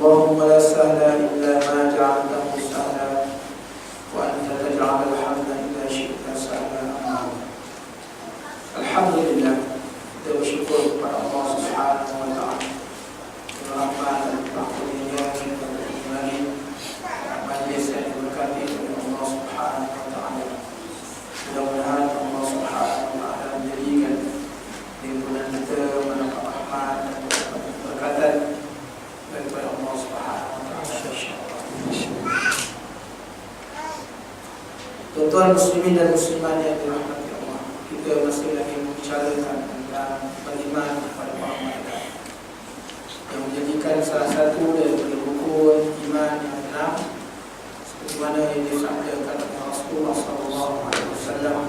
اللهم لا سهل إلا ما جعلته سهلا وأنت تجعل الحزن إذا شئت سهلا. Alhamdulillah, kita bersyukur kepada Allah Subhanahu wa taala. Rahmat dan rahmatnya kita beriman majlis yang diberkati oleh Allah Subhanahu wa taala. Mudah-mudahan Allah Subhanahu wa taala menjadikan lingkungan kita mendapat rahmat dan berkatan daripada Allah Subhanahu wa taala, insyaallah. Tuan-tuan muslimin dan muslimat yang dirahmati Allah, kita masih lagi membicarakan tentang beriman kepada para malaikat yang menjadikan salah satu daripada rukun iman yang benar, seperti mana yang disabdakan oleh Rasulullah SAW,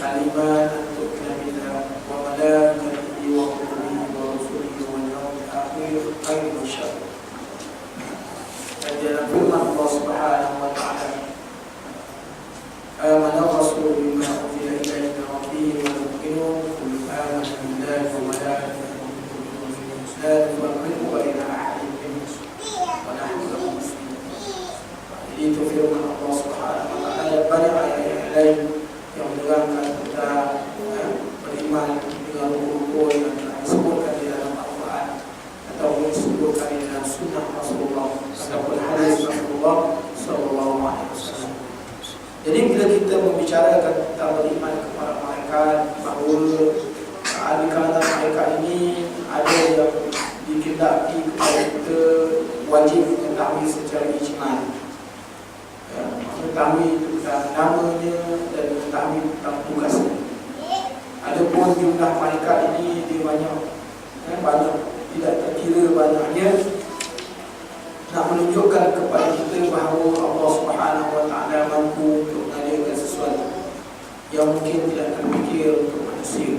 al-iman antu'mina billah wa malaikatihi wa kutubihi wa rusulihi wal yawmil akhir khairin wa syarr. Dan dalam firman Allah Subhanahu wa taala, amana rasul bima unzila ilayhi min rabbih wal mu'minun kullu amana billahi wa malaikatihi wa kutubihi la nufarriqu baina ahadin minhum wa nahnu lahu muslimun. Itu firman Allah Subhanahu wa taala. Banyak ayat lain yang menerangkan tentang beriman dengan rukun yang disebutkan di dalam Al-Quran atau disebutkan di dalam Sunnah Rasulullah ataupun hadis Rasulullah Sallallahu Alaihi Wasallam. Jadi bila kita membicarakan tentang beriman kepada malaikat, bahawa di kalangan malaikat ini ada yang dikendaki kepada kita wajib mengetahui secara ijmal, mengetahui tentang namanya dan mengetahui tentang tugasnya. Adapun jumlah malaikat ini dia banyak, tidak terkira banyaknya, nak menunjukkan kepada kita bahawa Allah Subhanahu wa taala mampu untuk mengadakan sesuatu yang mungkin tidak terfikir untuk manusia.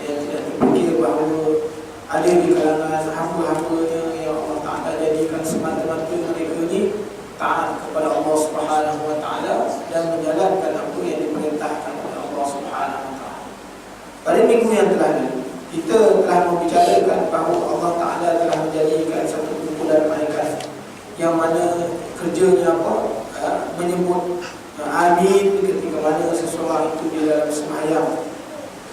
Yang tidak terfikir bahawa ada di kalangan hamba-hambanya yang Allah Taala jadikan semata-mata mereka ini taat kepada Allah Subhanahu wa taala dan menjalankan apa yang diperintahkan oleh Allah Subhanahu wa taala. Pada minggu yang telah lalu, kita telah membicarakan bahawa Allah Taala telah menjadikan satu kumpulan malaikat yang mana kerjanya apa? Menyebut amin ketika mana seseorang itu di dalam sembahyang.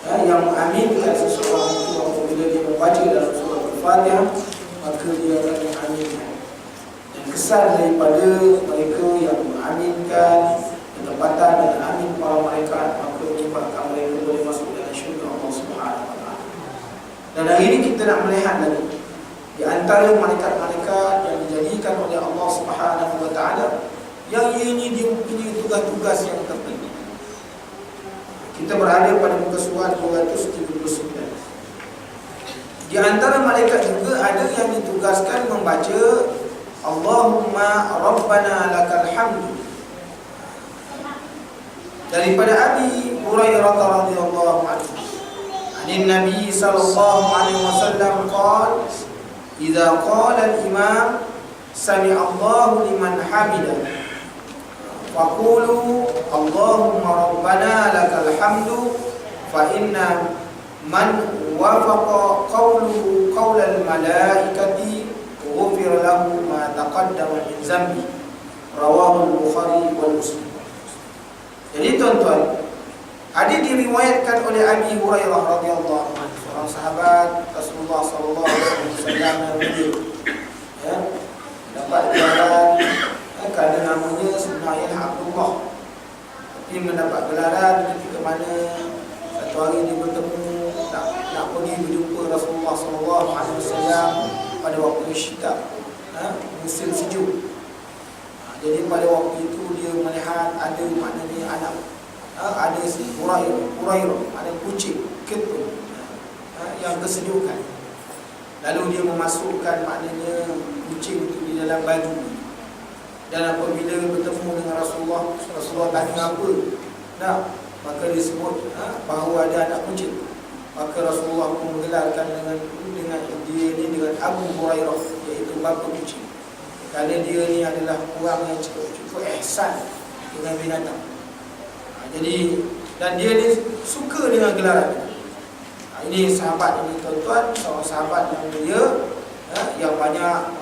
Yang mengaminkan seseorang itu apabila dia membaca dalam surah Al-Fatihah, maka dia akan mengaminkan. Dan kesan daripada mereka yang mengaminkan ketepatan dan amin para malaikat, maka menyebabkan mereka boleh masuk dalam syurga Allah Subhanahu wa taala. Dan hari ini kita nak melihat lagi di antara malaikat-malaikat yang dijadikan oleh Allah Subhanahu wa taala, yang ini dia mempunyai tugas-tugas yang tertentu. Kita berada pada muka surat 279. Di antara malaikat juga ada yang ditugaskan membaca Allahumma Rabbana lakal hamdu. Daripada Abi Hurairah radhiyallahu anhu, An Nabi sallallahu alaihi wasallam qala, idza qala al-imam sami'a Allahu liman hamidah faqulu Allahumma Rabbana lakal hamdu, fa inna man wafaqa qawluhu qawlal malaikati ghufira lahu ma taqaddama min zambi. Rawahu al-Bukhari wal Muslim. Jadi tuan-tuan, ada diriwayatkan oleh Abi Hurairah radhiyallahu anhu, seorang sahabat Rasulullah sallallahu alaihi wasallam yang mulia, dapat gelaran kerana namanya sebenarnya Abdullah, tapi mendapat gelaran ketika mana satu hari dia bertemu nak pergi berjumpa Rasulullah sallallahu alaihi wasallam pada waktu syita, musim sejuk. Jadi pada waktu itu dia melihat ada maknanya anak, ada Hurairah, ada kucing ketun yang kesejukan. Lalu dia memasukkan maknanya kucing itu di dalam baju. Dan apabila bertemu dengan Rasulullah tanya apa? Maka dia sebut bahawa ada anak kucing. Maka Rasulullah pun menggelarkan dengan dia ni dengan Abu Hurairah, iaitu bapa kucing. Kerana dia ni adalah orang yang cukup ihsan dengan binatang. Jadi dan dia ni suka dengan gelaran. Ini sahabat ini tuan-tuan, seorang sahabat yang mulia, yang banyak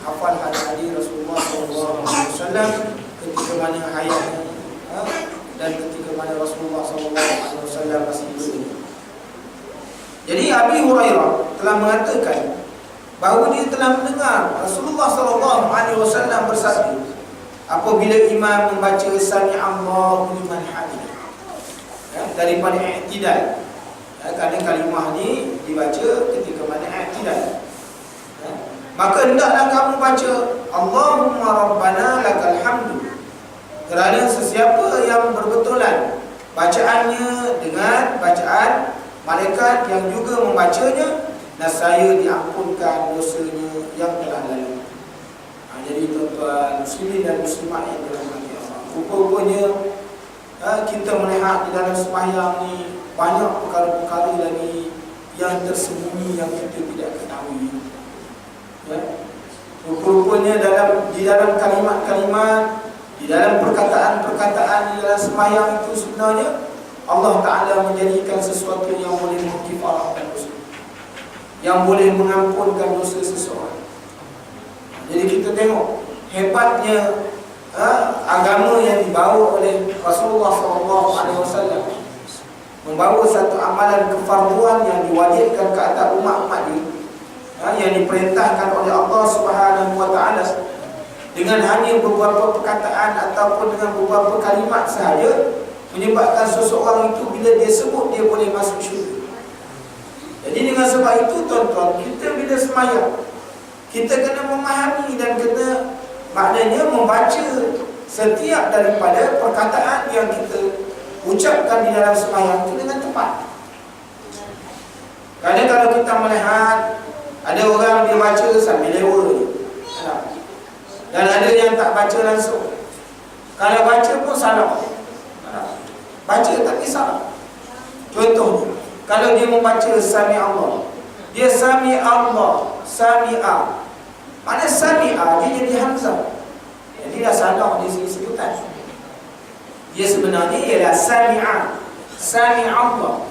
hafal hadis Rasulullah SAW ketika mana hayatnya, dan ketika mana Rasulullah SAW masih hidup. Jadi Abi Hurairah telah mengatakan bahawa dia telah mendengar Rasulullah SAW bersabda apabila imam membaca Sami'allahu liman hamidah, daripada i'tidal. Kadang kalimah ni dibaca ketika mana i'tidal. Maka hendaklah kamu baca Allahumma rabbana lakal hamdu, kerana sesiapa yang berbetulan bacaannya dengan bacaan malaikat yang juga membacanya, nescaya diampunkan dosanya yang telah lalu. Jadi tuan-tuan muslimin dan muslimat yang dirahmati Allah, rupa-rupanya kita melihat di dalam sembahyang ni banyak perkara-perkara lagi yang tersembunyi yang kita tidak ketahui. Rupa-rupanya di dalam kalimat-kalimat, di dalam perkataan-perkataan di dalam sembahyang itu sebenarnya Allah Ta'ala menjadikan sesuatu yang boleh mengkifarahkan dosa, yang boleh mengampunkan dosa seseorang. Jadi kita tengok hebatnya agama yang dibawa oleh Rasulullah SAW, membawa satu amalan kefarduan yang diwajibkan ke atas umat-umat ini, yang diperintahkan oleh Allah Subhanahu Wa Taala, dengan hanya beberapa perkataan ataupun dengan beberapa kalimat sahaja menyebabkan seseorang itu bila dia sebut dia boleh masuk syurga. Jadi dengan sebab itu tuan-tuan, kita bila sembahyang kita kena memahami dan kena maknanya membaca setiap daripada perkataan yang kita ucapkan di dalam sembahyang itu dengan tepat. Kadang kalau kita melihat ada orang dia baca sambil lewa, dan ada yang tak baca langsung. Kalau baca pun salah, baca tapi salah. Contohnya, kalau dia membaca Sami Allah, dia Sami Allah, Sami'a. Mana Sami'a dia jadi hamzah, jadi dah salah di segi sebutan. Dia sebenarnya ialah Sami'a, Sami Allah.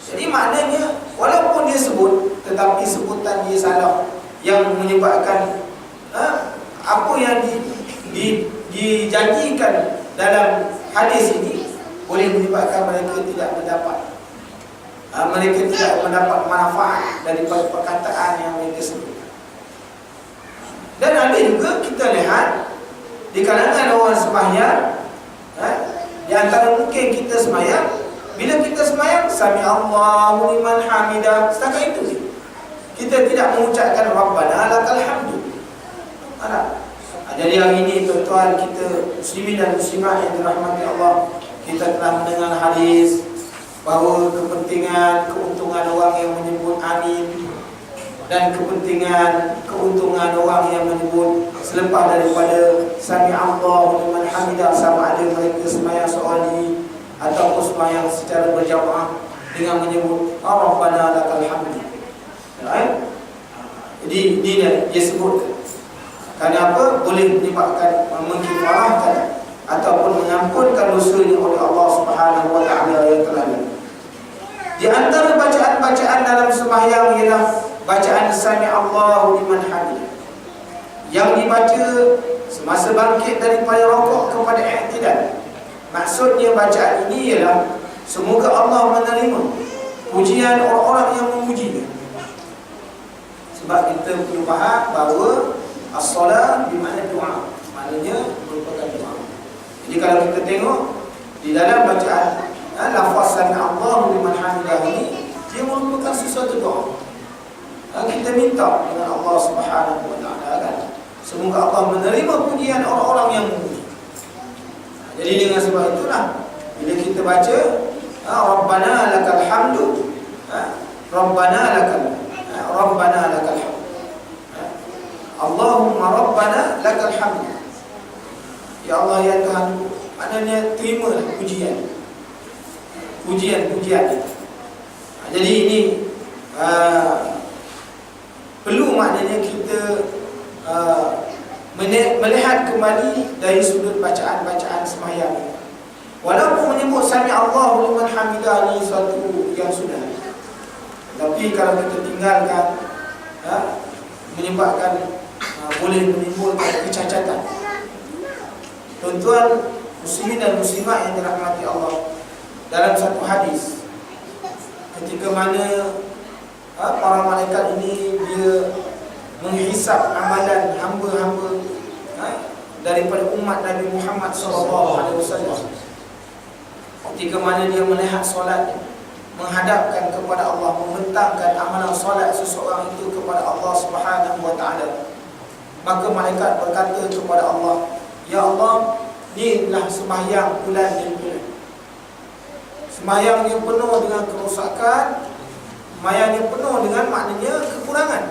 Jadi maknanya walaupun dia sebut, tetapi sebutan dia salah, yang menyebabkan apa yang dijanjikan dalam hadis ini boleh menyebabkan mereka tidak mendapat manfaat daripada perkataan yang mereka sebut. Dan ada juga kita lihat di kalangan orang sembahyang, di antara mungkin kita sembahyang, bila kita sembahyang Sami Allahu liman hamidah, setakat itu kita tidak mengucapkan Rabbana lakal hamdu. Jadi hari ini tuan-tuan, kita muslimin dan muslimat yang dirahmati Allah, kita telah mendengar hadis bahawa keuntungan orang yang menyebut amin dan keuntungan orang yang menyebut selepas daripada Sami Allahu liman hamidah, sama ada mereka sembahyang seorang diri ataupun sembahyang secara berjamaah dengan menyebut Rabbana lakal hamdu. Jadi ini dia sebut. Kenapa? Boleh menyebabkan mengkifarahkan ataupun mengampunkan dosanya oleh Allah Subhanahu Wa Taala yang telah lalu. Di antara bacaan-bacaan dalam sembahyang ialah bacaan Sami Allahu liman hamidah, yang dibaca semasa bangkit daripada rukuk kepada i'tidal. Maksudnya bacaan ini ialah semoga Allah menerima pujian orang-orang yang memujinya. Sebab kita perlu faham bahawa as-salat bermakna doa, maknanya merupakan doa. Jadi kalau kita tengok di dalam bacaan lafaz Sami Allahu liman hamidah ini, dia merupakan sesuatu doa. Kita minta dengan Allah Subhanahu Wa Taala kan, semoga Allah menerima pujian orang-orang yang memuji. Jadi dengan sebab itulah bila kita baca Rabbana lakal hamdu, Rabbana lakal hamdu, Allahumma Rabbana lakal hamdu, ya Allah ya Tuhan, maknanya terima pujian. Jadi ini perlu maknanya kita melihat kembali dari sudut bacaan-bacaan sembahyang. Walaupun menyebut Sami Allahu liman hamidah ni suatu yang sudah, tapi kalau kita tinggalkan menyebabkan boleh menimbulkan kecacatan. Tuan-tuan muslimin dan muslimat yang dirahmati Allah, dalam satu hadis ketika mana para malaikat ini dia menghisap amalan hamba-hamba daripada umat Nabi Muhammad SAW, ketika mana dia melihat solat, menghadapkan kepada Allah, membentangkan amalan solat seseorang itu kepada Allah Subhanahu wa taala, maka malaikat berkata kepada Allah, ya Allah, inilah sembahyang bulan dan bulan. Sembahyangnya penuh dengan kerosakan, sembahyangnya penuh dengan maknanya kekurangan,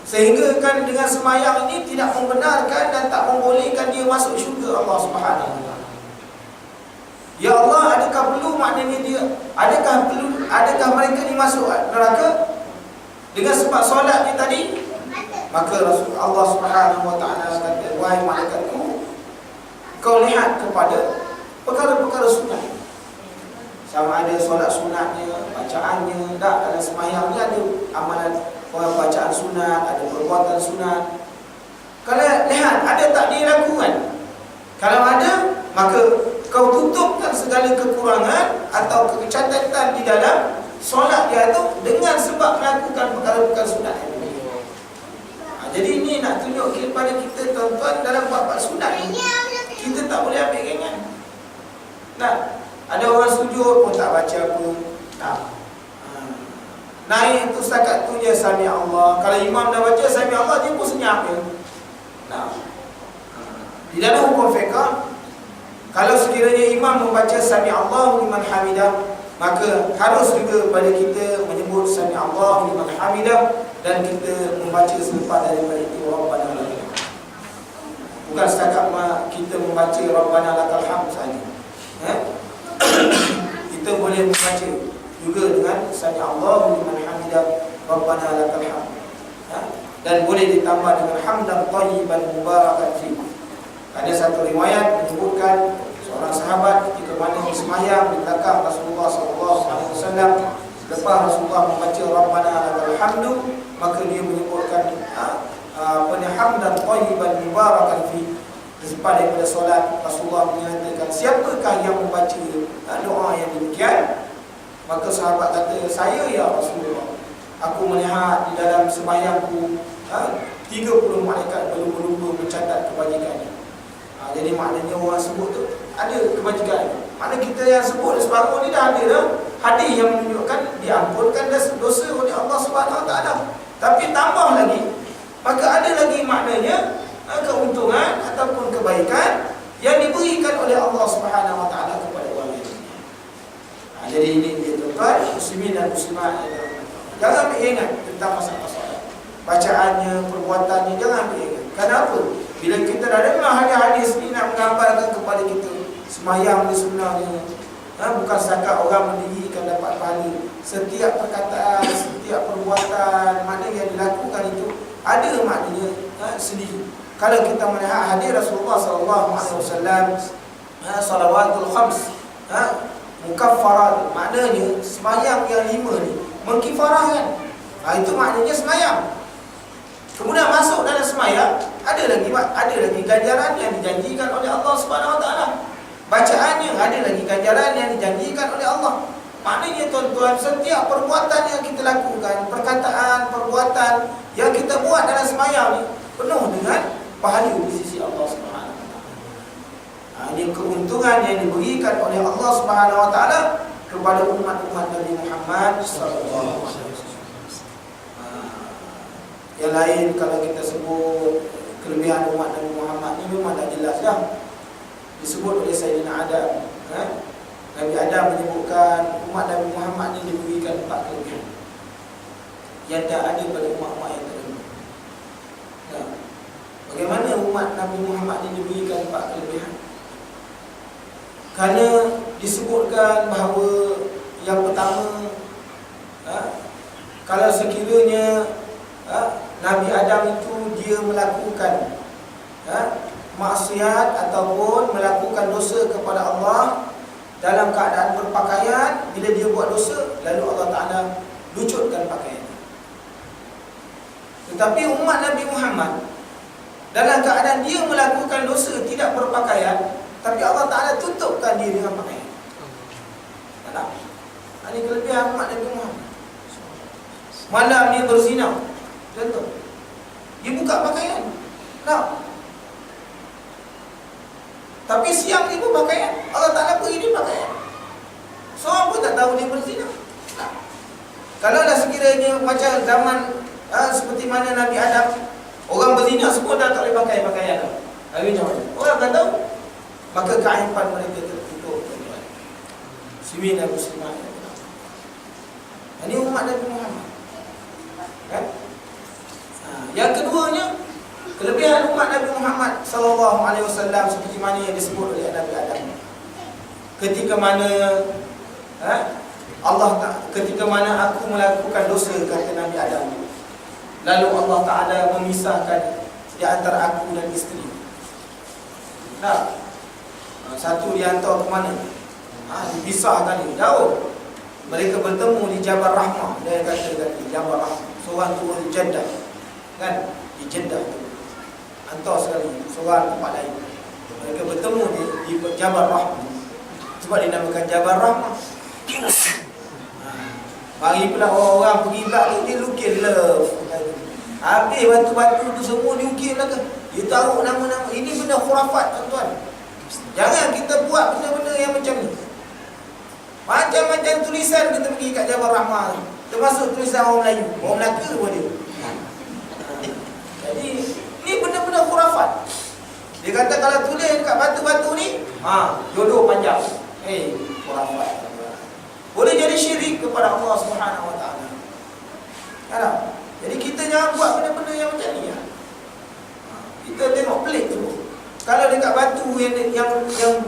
sehingga kan dengan sembahyang ini tidak membenarkan dan tak membolehkan dia masuk syurga Allah Subhanahu wa taala. Ya Allah, adakah perlu maknanya dia, adakah mereka ni masuk neraka dengan sebab solatnya tadi? Maka Allah Subhanahu wa taala kata, wahai malaikatku, kau lihat kepada perkara-perkara sunat, sama ada solat sunatnya, bacaannya, tak dalam sembahyang ni ada amalan bacaan sunat, ada perbuatan sunat. Kalau lihat ada tak dilakukan, kalau ada maka kau tutupkan segala kekurangan atau kecacatan di dalam solat dia itu dengan sebab melakukan perkara-perkara sunat. Jadi ini nak tunjuk kepada kita tuan-tuan, dalam bab sunat ni kita tak boleh ambil ringan. Nah, ada orang sujud pun tak baca apa, tak. Naik tu setakat tu je sami Allah. Kalau imam dah baca sami Allah, dia pun senyap je. Nah, di dalam hukum fiqh, kalau sekiranya imam membaca sami Allahu liman hamidah, maka harus juga pada kita menyebut sami Allahu liman hamidah dan kita membaca selepas daripada itu Rabbana lakal hamd. Bukan setakat kita membaca Rabbana lakal hamd saja. Kita boleh membaca juga dengan sami Allahu liman hamidah Rabbana lakal hamd. Dan boleh ditambah dengan hamdan thayyiban mubarakan fi. Ada satu riwayat menyebutkan seorang sahabat ketika mana sembahyang di belakang Rasulullah SAW, lepas Rasulullah membaca Rabbana lakal hamdu, maka dia menyebutkan hamdan thayyiban mubarakan fi. Selepas daripada solat, Rasulullah menyatakan, siapakah yang membaca doa yang demikian? Maka sahabat kata, saya ya Rasulullah. Aku melihat di dalam sembahyangku 30 malaikat berlumba-lumba mencatat kebajikannya. Jadi maknanya orang sebut tu ada kebajikan. Mana kita yang sebut separuh ni dah ada dah hadis yang menunjukkan diampunkan dosa oleh Allah Subhanahu Wa Taala. Tapi tambah lagi, maka ada lagi maknanya keuntungan ataupun kebaikan yang diberikan oleh Allah Subhanahu Wa Taala kepada orang lain. Jadi ini dia tuan-tuan muslimin dan muslimat, jangan ambil ingat tentang masalah solat, bacaannya, perbuatannya, jangan ambil ingat. Kenapa? Bila kita dah dengar hadis-hadis ni nak menggambarkan kepada kita sembahyang ni sebenarnya bukan setakat orang mendirikan dapat pahala. Setiap perkataan, setiap perbuatan mana yang dilakukan itu ada maknanya sendiri. Kalau kita melihat hadis Rasulullah SAW, salawatul khams, mukaffarat, maknanya sembahyang yang 5 ni mengkifarahkan. Itu maknanya sembahyang. Kemudian masuk dalam sembahyang ada lagi ganjaran yang dijanjikan oleh Allah Subhanahu Wa Taala. Bacaannya ada lagi ganjaran yang dijanjikan oleh Allah. Maknanya tuan-tuan, setiap perbuatan yang kita lakukan, perkataan, perbuatan yang kita buat dalam sembahyang ni penuh dengan pahala di sisi Allah Subhanahu Wa Taala. Ini keuntungan yang diberikan oleh Allah Subhanahu Wa Taala kepada umat-umat Nabi Muhammad sallallahu alaihi wasallam. Yang lain kalau kita sebut kelebihan umat Nabi Muhammad ni memang dah jelas dah. Disebut oleh Sayyidina Adam. Nabi Adam menyebutkan umat Nabi Muhammad ni diberikan 4 kelebihan yang tak ada pada umat-umat yang terdahulu. Bagaimana umat Nabi Muhammad ni diberikan 4 kelebihan? Kerana disebutkan bahawa yang pertama, kalau sekiranya Nabi Adam itu dia melakukan maksiat ataupun melakukan dosa kepada Allah dalam keadaan berpakaian, bila dia buat dosa, lalu Allah Ta'ala lucutkan pakaian. Tetapi umat Nabi Muhammad dalam keadaan dia melakukan dosa tidak berpakaian, tapi Allah Ta'ala tutupkan dia dengan pakaian. Tak? Ini kelebihan umat Nabi Muhammad. Malam dia berzina, contoh, dia buka pakaian. Tak? Tapi siang dia pun pakaian. Allah Ta'ala beri dia pakaian. Seorang pun tak tahu dia berzina. Tak? Kalau dah sekiranya macam zaman seperti mana Nabi Adam, orang berzina semua dah tak boleh pakai pakaian. Akhirnya macam orang akan tahu, maka keaiban mereka tertutup. Muslimin dan muslimat. Ini umat Nabi Muhammad. Kan? Yang keduanya, kelebihan umat Nabi Muhammad sallallahu alaihi wasallam seperti mana yang disebut oleh Nabi Adam. Ketika mana ketika mana aku melakukan dosa, kata Nabi Adam, lalu Allah Ta'ala memisahkan di antara aku dan isteri. Nah, satu dihantar ke mana? Dipisahkan ni, jauh. Mereka bertemu di Jabal Rahmah. Dia kata di Jabal Rahmah. Seorang turun di Jeddah, kan? Di Jeddah tu hantar sekali, seorang tempat lain. Mereka bertemu di Jabal Rahmah. Sebab dinamakan Jabal Rahmah. Mari pula orang pergi belak tu, dia lukis love. Habis batu-batu tu semua diukir lah ke? Dia tahu nama-nama. Ini benda khurafat, tuan-tuan. Jangan kita buat benda-benda yang macam ni. Macam-macam tulisan kita pergi kat Jabal Rahmah, termasuk tulisan orang Melayu, orang Melaka pun dia. Jadi ni benda-benda khurafat. Dia kata kalau tulis dekat batu-batu ni, jodoh panjang. Khurafat. Boleh jadi syirik kepada Allah Subhanahu Wa Taala. Kan? Jadi kita jangan buat benda-benda yang macam ni. Kita tengok pelik tu. Kalau dekat batu yang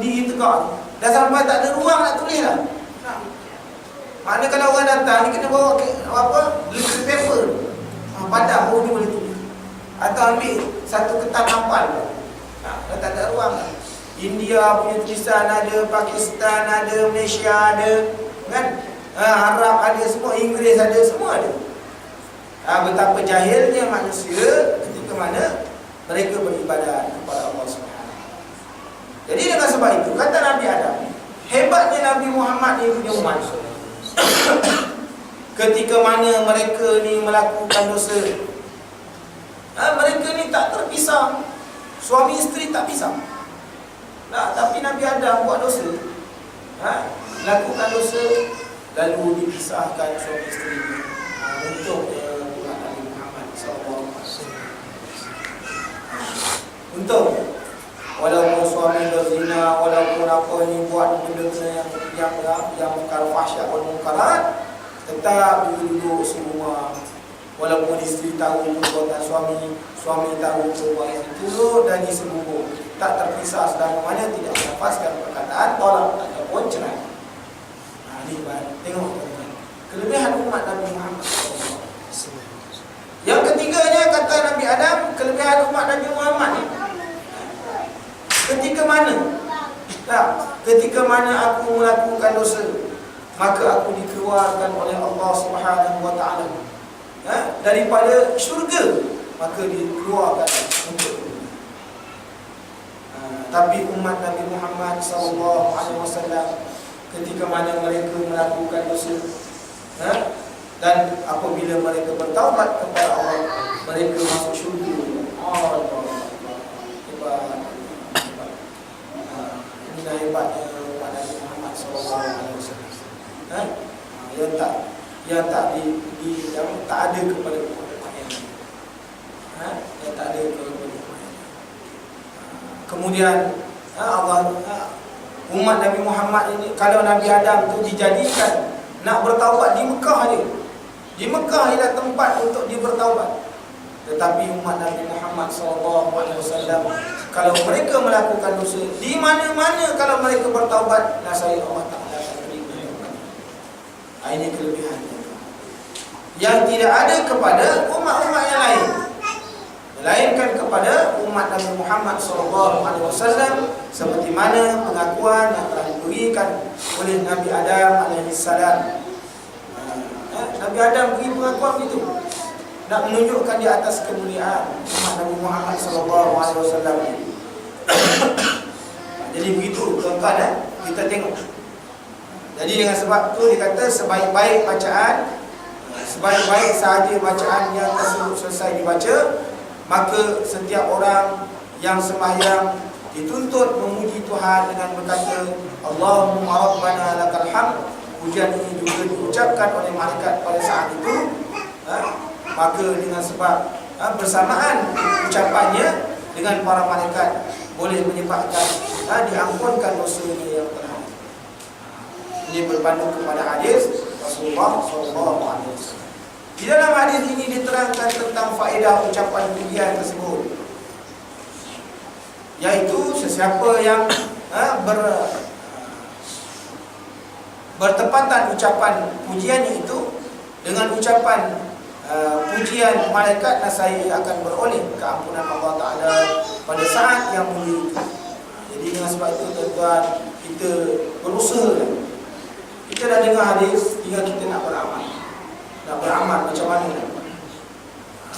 ditegak, dah sampai tak ada ruang nak tulis lah. Maknanya kalau orang datang, dia kena bawa little paper, padam, dia boleh tulis. Atau ambil satu kertas hafal. Dah tak ada ruang lah. India punya tulisan ada, Pakistan ada, Malaysia ada, kan? Arab ada, semua, Inggeris ada, semua ada. Betapa jahilnya manusia ketika mana mereka beribadat kepada Allah Subhanahu. Jadi dengan sebab itu, kata Nabi Adam, hebatnya Nabi Muhammad ni punya umat. Ketika mana mereka ni melakukan dosa, mereka ni tak terpisah. Suami isteri tak pisah. Tapi Nabi Adam buat dosa, lakukan dosa, lalu dipisahkan suami isteri ni untuk umat Nabi Muhammad SAW. Untuk walaupun suami berzina, walaupun apa ni buat benda-benda yang mungkar fahsyat wal munkarat, tetap duduk semua. Walaupun isteri tahu perbuatan suami tahu perbuatan itu, dan disebut tak terpisah sedang mana tidak melafazkan perkataan tolak ataupun cerai. Ini tengok kelebihan umat Nabi Muhammad SAW. Yang ketiganya, kata Nabi Adam, kelebihan umat Nabi Muhammad ni, ketika mana aku melakukan dosa, maka aku dikeluarkan oleh Allah Subhanahu Wa Taala daripada syurga, maka dikeluarkan untuk tapi umat Nabi Muhammad SAW, ketika mana mereka melakukan dosa, dan apabila mereka bertaubat kepada Allah, mereka masuk syurga. Inilah hebatnya umat Nabi Muhammad SAW. Yang tak ada kepada umat yang lain. Yang tak ada kepada umat yang lain. Kemudian umat Nabi Muhammad ini, kalau Nabi Adam tu dijadikan nak bertaubat di Mekah je. Di Mekah ialah tempat untuk dia bertaubat. Tetapi umat Nabi Muhammad SAW, kalau mereka melakukan dosa, di mana-mana kalau mereka bertaubat, nasib Allah Ta'ala akan terima taubat. Ini kelebihan yang tidak ada kepada umat-umat yang lain, melainkan kepada umat Nabi Muhammad SAW, seperti mana pengakuan yang telah diberikan oleh Nabi Adam AS. Nabi Adam beri pengakuan itu. nak menunjukkan di atas kemuliaan umat Nabi Muhammad SAW. Jadi begitu tuan-tuan, kita tengok. Jadi dengan sebab tu dia kata sebaik-baik bacaan, sebaik-baik sahaja bacaan yang tersebut selesai dibaca, maka setiap orang yang sembahyang dituntut memuji Tuhan dengan berkata Allahumma rabbana lakal hamd. Pujian ini juga diucapkan oleh malaikat pada saat itu. Maka dengan sebab bersamaan ucapannya dengan para malaikat boleh menyebabkan diampunkan dosanya yang telah. Ini berpandu kepada hadis Rasulullah SAW. Di dalam hadis ini diterangkan tentang faedah ucapan pujian tersebut, yaitu sesiapa yang bertepatan ucapan pujiannya itu dengan ucapan pujian malaikat, nasai akan beroleh keampunan Allah Ta'ala pada saat yang mulia itu. Jadi dengan sebab itu tuan-tuan, kita berusaha. Kita dah dengar hadis, tinggal kita nak beramal. Nak beramal macam mana?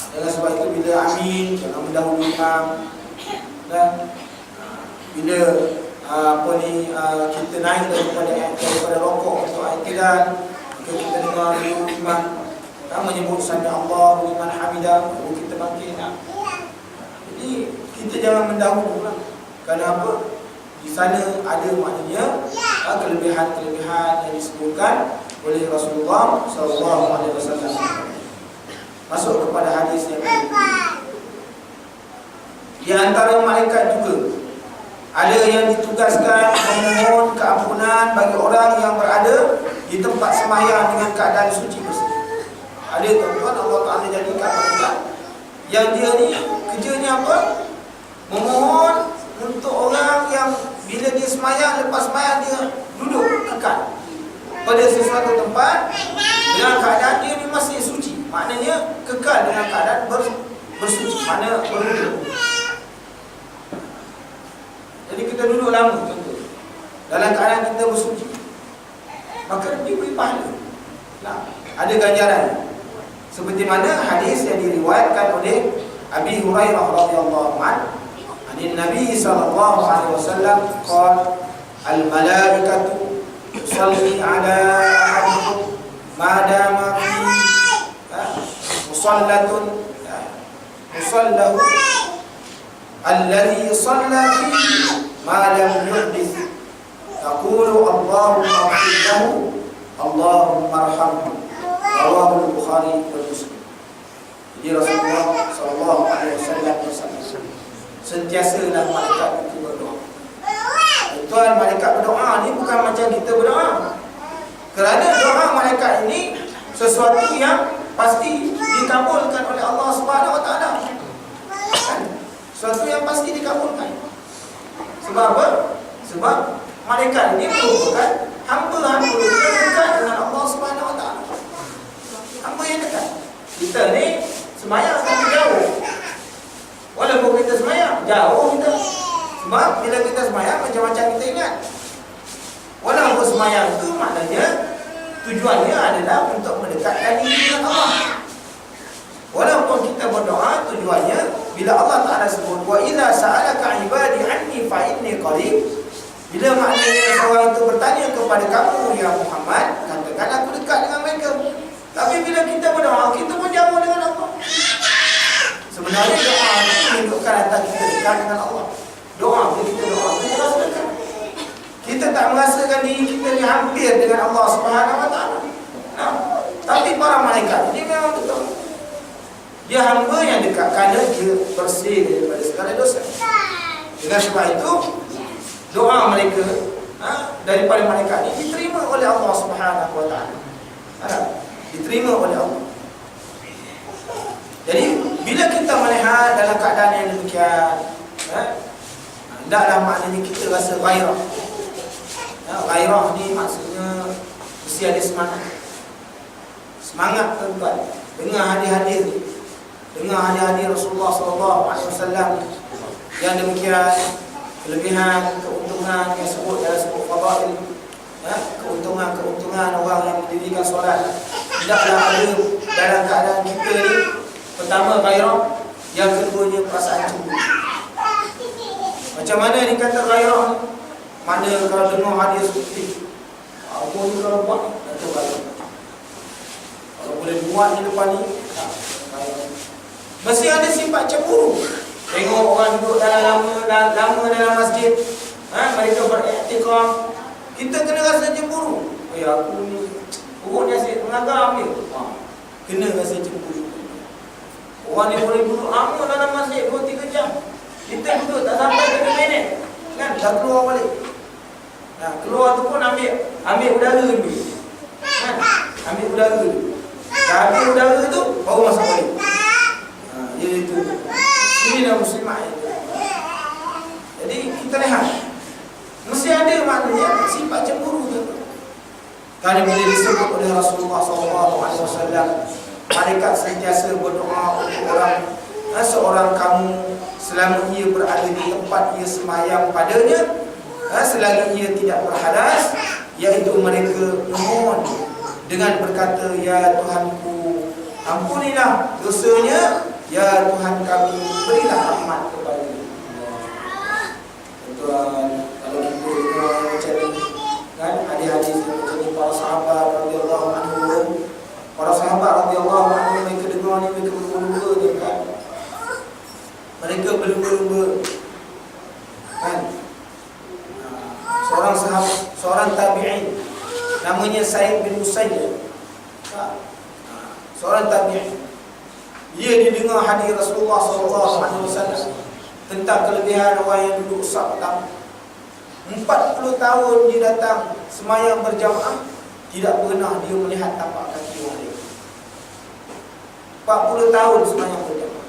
Dengan sebab itu bila amin, jangan mendahului imam. Dan bila kita naik daripada rokok untuk i'tidal, kita dengar dulu imam menyebut sami Allah liman hamidah, baru kita bangkit. Jadi kita jangan mendahulukan. Kenapa? Di sana ada maknanya kelebihan-kelebihan yang disebutkan oleh Rasulullah SAW. Masuk kepada hadis yang kedua. Di antara malaikat juga ada yang ditugaskan memohon keampunan bagi orang yang berada di tempat sembahyang dengan keadaan suci bersih. Ada tuan-tuan Allah Ta'ala jadikan malaikat yang dia ni kerjanya apa? Memohon untuk orang yang bila dia sembahyang, lepas sembahyang dia duduk kekal pada sesuatu tempat dengan keadaan dia ni masih suci. Maknanya kekal dengan keadaan bersuci, makna berwudu. Jadi kita duduk lama contoh, dalam keadaan kita bersuci, maka diberi pahala. Ada ganjaran. Seperti mana hadis yang diriwayatkan oleh Abi Hurairah radhiyallahu anhu, dari Nabi sallallahu alaihi wasallam, qala al-malaikatu tusalli ala ahadikum ma dama fi musallatun musallahu alladhi shalla fi ma lam yuhdith taqulu Allahumma ighfir lahu Allahumma arhamhu. Rawahu al-Bukhari wa Muslim. Jadi Rasulullah sallallahu alaihi wasallam sentiasalah malaikat itu berdoa. Tuan, malaikat berdoa ni bukan macam kita berdoa. Kerana doa malaikat ini sesuatu yang pasti dikabulkan oleh Allah Subhanahu wa taala. Sesuatu yang pasti dikabulkan. Sebab apa? Sebab malaikat ini merupakan hamba-hamba yang dekat dengan Allah Subhanahu wa taala. Hamba yang dekat. Kita ni sembahyang tapi jauh. Walaupun kita sembahyang jauh kita. Sebab bila kita sembahyang macam-macam kita ingat. Walaupun sembahyang itu maknanya tujuannya adalah untuk mendekatkan diri dengan Allah. Walaupun kita berdoa, tujuannya bila Allah Ta'ala sebut wa idza sa'alaka ibadi anni fa inni qarib, bila maknanya orang itu bertanya kepada kamu ya Muhammad, katakan aku dekat dengan mereka. Tapi bila kita berdoa, kita pun jauh dengan Allah. Sebenarnya doa itu menunjukkan atas kita dekat dengan Allah. Doa, bila kita doa, kita rasa dekat. Kita tak merasakan diri kita ni hampir dengan Allah Subhanahu wa taala. Tapi para malaikat ini memang betul. Dia hamba yang dekat kerana dia bersih daripada segala dosa. Dengan sebab itu doa mereka daripada malaikat ini diterima oleh Allah Subhanahu wa taala. Diterima oleh Allah. Jadi bila kita melihat dalam keadaan yang demikian, hendaklah maknanya kita rasa gairah. Gairah ni maksudnya mesti ada semangat. Semangat tuan-tuan. Dengar hadis-hadis ni. Dengar hadis-hadis Rasulullah SAW yang demikian, kelebihan, keuntungan yang sebut dalam sebut fadail, keuntungan-keuntungan orang yang mendirikan solat. Tidaklah ada dalam keadaan kita ni Pertama gairah, yang keduanya perasaan cemburu. Macam mana ni kata gairah ni? Mana kalau dengar hadis seperti apa ni kalau buat itu gairah. Kalau boleh buat di depan ni, mesti ada sifat cemburu. Tengok orang duduk lama dalam masjid, mereka beriktikaf, kita kena rasa cemburu. Aku ni urutnya asyik mengagar ambil, kena rasa cemburu. Orang ni boleh duduk lama dalam masjid 2-3 jam, kita duduk tak sampai 3 minit kan, dah keluar balik. Keluar tu pun ambil udara dulu kan? Ambil udara dulu. Dah ambil udara tu baru masuk balik. Itu ini dah muslimah. Jadi kita lihat mesti ada maknanya sifat cemburu tu. Kerana bila disebut oleh Rasulullah SAW, malaikat sentiasa berdoa untuk orang, seorang kamu selama ia berada di tempat ia sembahyang padanya, selagi ia tidak berhadas, iaitu mereka memohon dengan berkata, ya Tuhanku, ampunilah dosanya, ya Tuhan kami, berilah rahmat kepada-Nya. Tuan, kalau kita dengar macam ni kan, hadis-hadis macam ni, para sahabat radhiyallahu anhum, mereka dengar ni, mereka berlumba-lumba ni kan, mereka berlumba-lumba kan. Seorang sahabat, seorang tabi'in namanya Sa'id bin Musayyib, seorang tabi'in, dia didengar hadis Rasulullah SAW tentang kelebihan orang yang duduk saf pertama. 40 tahun dia datang sembahyang berjamaah, tidak pernah dia melihat tapak kaki orang lain. 40 tahun sembahyang berjamaah,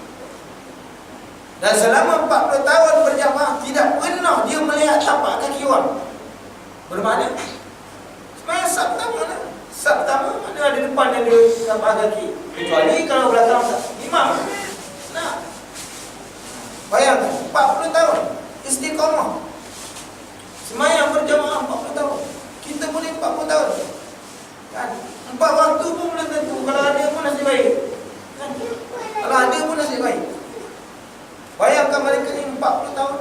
dan selama 40 tahun berjamaah tidak pernah dia melihat tapak kaki orang. Bermakna sembahyang saf pertama mana ada depan yang dia tapak kaki, kecuali kalau belakang imam. Bayangkan 40 tahun istiqamah sembahyang berjamaah 40 tahun. Kita boleh 40 tahun kan? 4 waktu pun belum tentu. Kalau ada pun nasib baik kan? Kalau ada pun nasib baik. Bayangkan mereka ni 40 tahun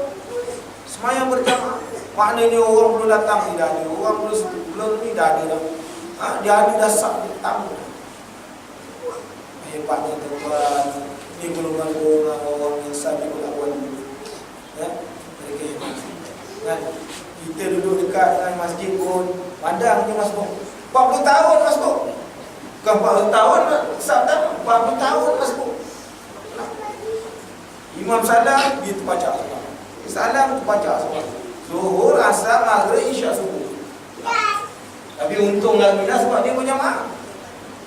sembahyang berjamaah. Maknanya orang belum datang ni dah ada, orang belum ni dah ada dah. Dia ada dah saf pertama. Hebatnya tuan. Ini golongan orang yang sabiqul awwal ya, mereka hebat kan. Kita duduk dekat dengan masjid pun pandang je masbuk 40 tahun masbuk, bukan 40 tahun sabda, 40 tahun masbuk. Imam salam dia terbaca salam terbaca semua, zuhur, asar, maghrib, isyak, subuh. Tapi untung lagi lah sebab dia berjamaah.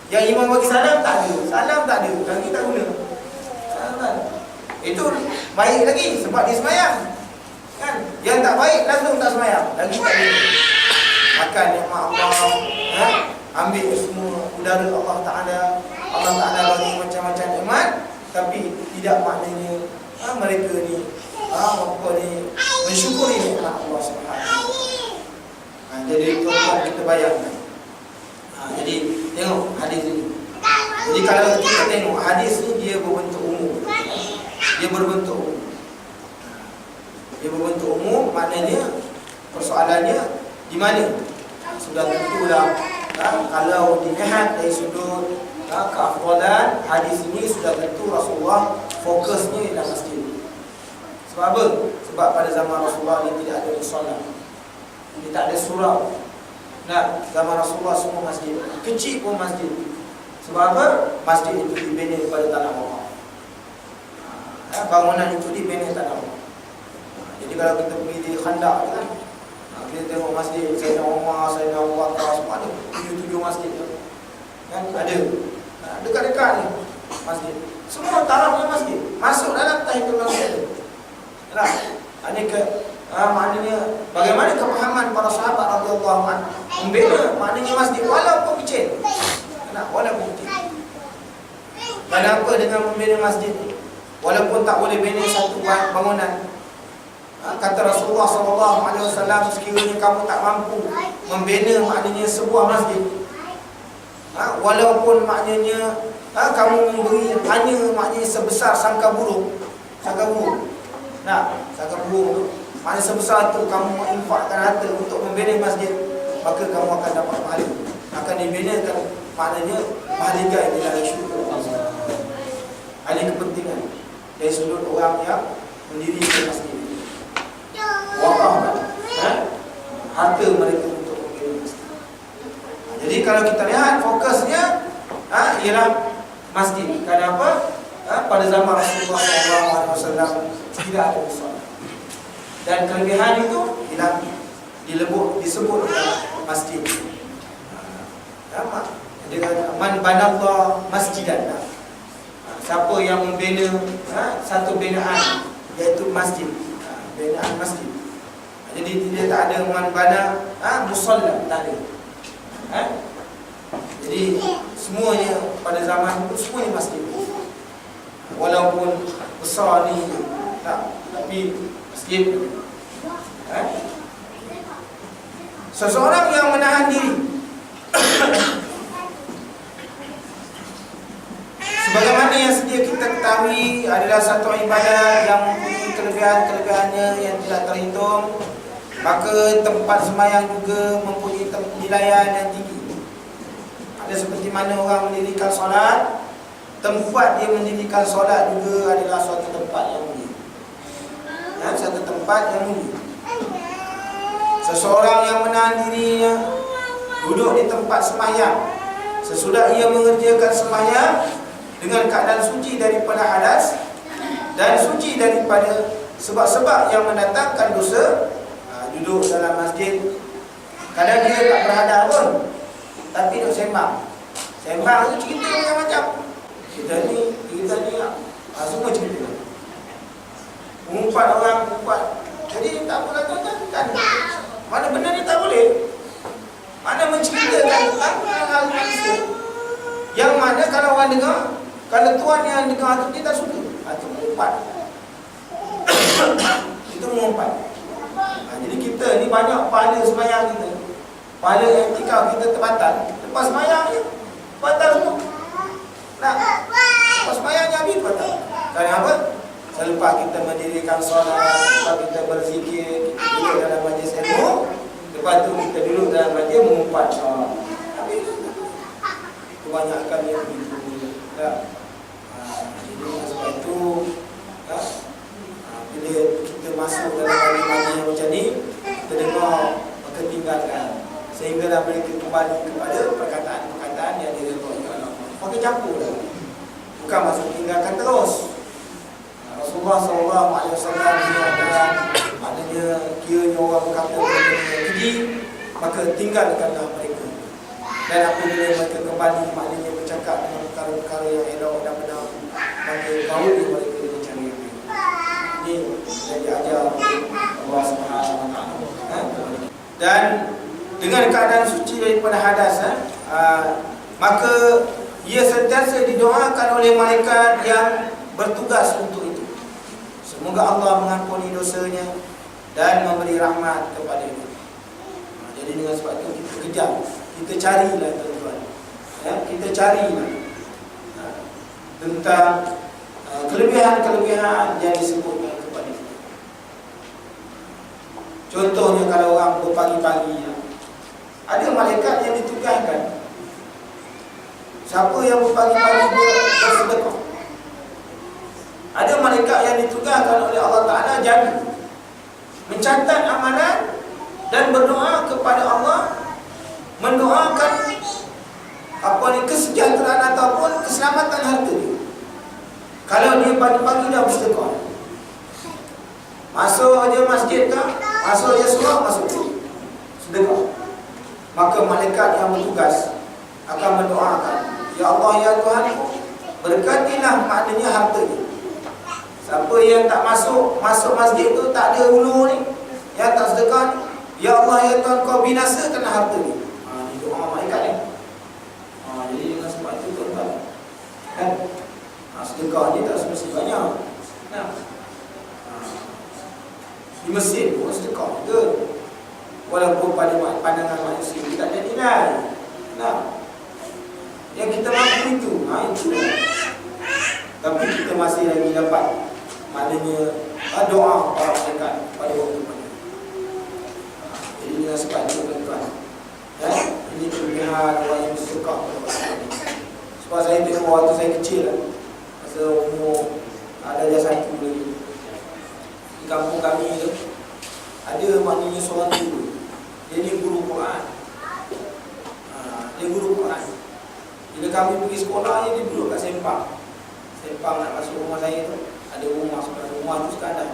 Yang imam bagi salam tak ada, kaki tak guna. Itu baik lagi sebab dia sembahyang kan. Yang tak baik langsung tak sembahyang, lagi tak boleh makan nikmat Allah, ambil semua udara Allah Ta'ala bagi macam-macam nikmat, tapi tidak maknanya mereka ni mensyukuri nikmat Allah Subhanahu. Jadi tuan-tuan kita bayangkan. Jadi tengok hadis ini. Jadi kalau kita tengok hadis ni, dia berbentuk umum. Dia berbentuk umum, maknanya persoalannya di mana? Sudah tentulah kalau dilihat dari sudut keafdalan, hadis ini sudah tentu Rasulullah fokusnya dalam masjid. Sebab apa? Sebab pada zaman Rasulullah ni tidak ada musalla, dia tak ada surau. Zaman Rasulullah semua masjid, kecil pun masjid. Sebab apa? Masjid itu dibina pada tanah Allah. Bangunan itu dibina tanah Allah. Jadi kalau kita pergi di Khandaq kan, kita tengok masjid Sayyidina Umar, Sayyidina Abu Bakar, semua ada 7 masjid kan, ada dekat-dekat ni masjid. Semua tarafnya masjid, masuk dalam tahiyatul masjid. Maknanya bagaimana kepahaman para sahabat radhiyallahu anhu membina maknanya masjid walaupun kecil. Walaupun kecil. Kenapa dengan membina masjid ni? Walaupun tak boleh bina satu bangunan. Kata Rasulullah SAW, sekiranya kamu tak mampu membina maknanya sebuah masjid, Walaupun maknanya kamu memberi hanya maknanya sebesar sangka burung. Sangka burung maknanya sebesar tu kamu menginfakkan harta untuk membina masjid, maka kamu akan dapat pahala. Akan dibinakan maknanya mahligai di dalam syurga Allah. Ada kepentingan dari sudut orang yang mendirikan masjid, wakafkan harta mereka untuk membina masjid. Jadi kalau kita lihat fokusnya ialah masjid. Kenapa? Pada zaman Rasulullah SAW tidak ada musola, dan kelebihan itu disebut masjid. Dengan man banallah masjidan. Siapa yang membina satu binaan, iaitu masjid, binaan masjid. Jadi dia tak ada man bana musola, tak ada. Jadi semuanya pada zaman itu semuanya masjid. Walaupun besar ni tapi masjid. Seseorang yang menahan diri sebagaimana yang sedia kita ketahui adalah satu ibadah yang mempunyai kelebihan-kelebihannya yang tidak terhitung, maka tempat sembahyang juga mempunyai penilaian yang tinggi. Ada seperti mana orang mendirikan solat, tempat dia mendirikan solat juga adalah suatu tempat yang mulia. Satu tempat yang mulia. Seseorang yang menahan dirinya duduk di tempat sembahyang sesudah ia mengerjakan sembahyang dengan keadaan suci daripada hadas dan suci daripada sebab-sebab yang mendatangkan dosa, duduk dalam masjid. Kadang dia tak berhadas pun, tapi duduk sembang. Sembang tu cerita macam-macam. Kita ni semua cerita. Mengumpat orang, jadi tak boleh kan. Mana benda ni tak boleh. Mana menceritakan tentang hal manusia, yang mana kalau orang dengar, kalau tuan yang dengar tu dia tak suka, itu mengumpat. Itu mengumpat. Jadi kita ni banyak pahala sembahyang kita, pahala etika kita terbatal. Lepas sembahyang je batal semua. Lepas sembahyangnya habis batal. Kenapa? Selepas kita mendirikan solat, selepas kita berzikir, kita duduk dalam majlis ilmu, lepas tu kita duduk dalam majlis mengumpat. Habis kebanyakan yang begitu. Jadi sebab itu bila kita masuk dalam majlis yang macam ni, kita dengar, maka tinggalkan, sehinggalah mereka kembali kepada perkataan-perkataan yang dilakukan. Maka campur dah. Bukan maksud tinggalkan terus. Rasulullah SAW mengatakan, maknanya kiranya orang berkata benda yang keji, maka tinggalkanlah mereka. Dan apabila mereka kembali, maknanya bercakap dengan perkara-perkara yang elok dan benar, maka barulah mereka dengan cara yang baik. Ini yang diajar Allah SWT. Dan dengan keadaan suci daripada hadas, maka ia sentiasa didoakan oleh malaikat yang bertugas untuk itu. Semoga Allah mengampuni dosanya dan memberi rahmat kepada dia. Jadi dengan sebab itu kita kejar, kita carilah tuan-tuan. Kita carilah tentang kelebihan-kelebihan yang disebutkan kepada kita. Contohnya kalau orang berpagi-pagi, ada malaikat yang ditugaskan. Siapa yang berpagi-pagi bersedekah, ada malaikat yang ditugaskan oleh Allah Ta'ala jaga, mencatat amalan dan berdoa kepada Allah, mendoakan kesejahteraan ataupun keselamatan harta dia. Kalau dia pagi-pagi dah bersedekah, masuk aja masjid ke, masuk aja surau, masuk sedekah, maka malaikat yang bertugas akan mendoakan, ya Allah, ya Tuhan, berkatilah maknanya harta dia. Siapa yang tak masuk masjid tu, tak ada hulu ni, yang tak sedekah ni, ya Allah, ya Tuhan, kau binasakan harta ni. Ini doa malaikat ni. Jadi dengan sebab itu tuan-tuan, sedekah ni tak semesti banyak. Di Mesir pun sedekah juga, walaupun pada pandangan manusia tak ada nilai. Yang kita mampu itu, itu. Tapi kita masih lagi dapat, maknanya doa para malaikat pada waktu itu. Jadi dengan sebab itu tuan-tuan, ini kelebihan orang yang bersedekah. Sebab saya tengok waktu saya kecil, masa umur ada darjah 1 lagi, di kampung kami tu ada maknanya seorang guru. Dia ni guru Quran. Dia guru Quran. Bila kami pergi sekolah, dia duduk kat sempang. Sempang nak masuk rumah saya tu, ada rumah sebelah rumah tu sekadar.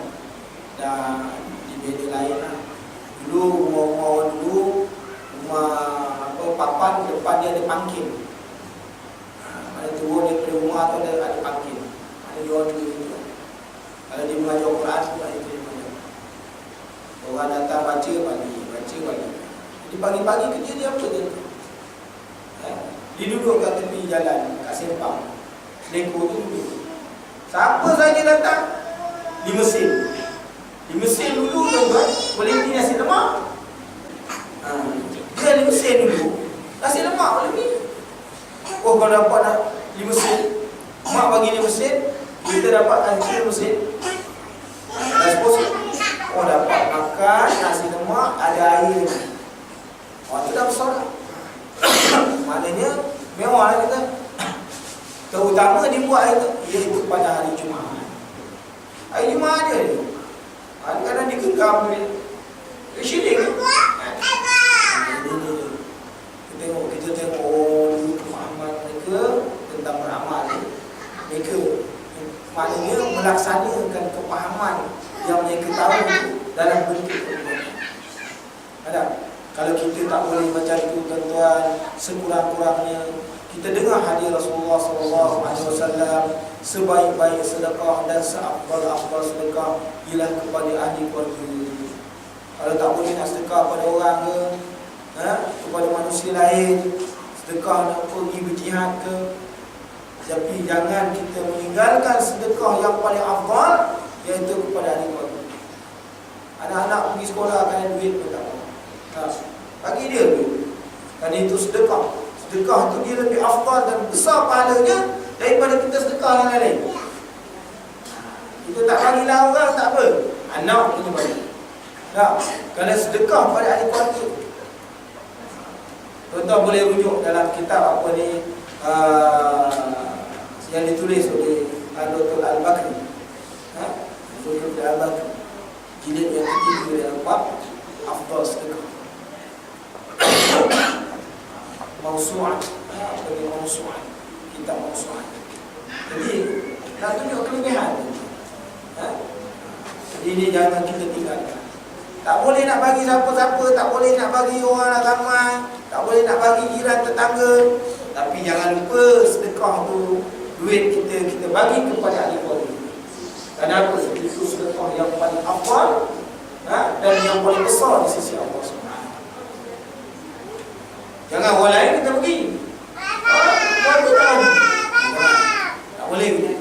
Dan di beda lain lah. Dulu rumah-rumah orang dulu, rumah papan depan dia ada pangkin. Mana turun daripada rumah tu ada pangkin. Ada dia orang dulu. Kalau dia mengajar Quran, sebab itu dia mengajar. Orang datang baca pagi. Jadi pagi-pagi kerja dia apa dia? Dia duduk kat tepi jalan, kat sempang. Selekor tu duduk. Siapa saja datang, di mesin. Di mesin dulu tuan-tuan, boleh beli nasi lemak. Dia di mesin dulu, nasi lemak boleh beli. Oh, kalau dapat nak di mesin, mak bagi di mesin, kita dapat hasil mesin. Dan seterusnya, oh dapat makan nasi lemak, ada air. Oh, itu dah besar. Maknanya mewah lah kita. Terutama dia buat itu, iaitu pada hari Jumaat. Hari Jumaat dia ni, kadang-kadang dia genggam dia. Dia syirik kan? Kita tengok dulu pemahaman mereka tentang beramal ni. Mereka maknanya melaksanakan kepahaman yang mereka tahu dalam bentuk perbuatan. Ada? Kalau kita tak boleh macam itu tuan-tuan, sekurang-kurangnya kita dengar hadis Rasulullah SAW, sebaik-baik sedekah dan seafdal-afdal sedekah ialah kepada ahli keluarga. Kalau tak boleh nak sedekah pada orang ke, kepada manusia lain, sedekah nak pergi berjihad ke, tapi jangan kita meninggalkan sedekah yang paling afdal, iaitu kepada ahli keluarga. Anak-anak pergi sekolah kan ada duit pun tak apa. Bagi dia duit. Kerana itu sedekah. Sedekah itu dia lebih afdal dan besar pahalanya daripada kita sedekah yang lain. Kita tak bagilah orang, tak apa. Anak kita bagi. Kerana sedekah pada ahli keluarga. Tuan-tuan boleh rujuk dalam kitab apa ni, yang ditulis oleh Dr. Al-Bakri. Dr. Al-Bakri. Jilid yang ketiga dan 4, afdal sedekah. Mausu'at. Apa dia mausu'at? Kitab mausu'at. Jadi nak tunjuk kelebihan. Jadi ini jangan kita tinggalkan. Tak boleh nak bagi siapa-siapa, tak boleh nak bagi orang ramai, tak boleh nak bagi jiran tetangga. Tapi jangan lupa sedekah tu, duit kita bagi kepada ahli keluarga. Kenapa? Itu sedekah yang paling afdal dan yang paling besar di sisi Allah SWT. Jangan orang lain kita pergi. Tak boleh gitu.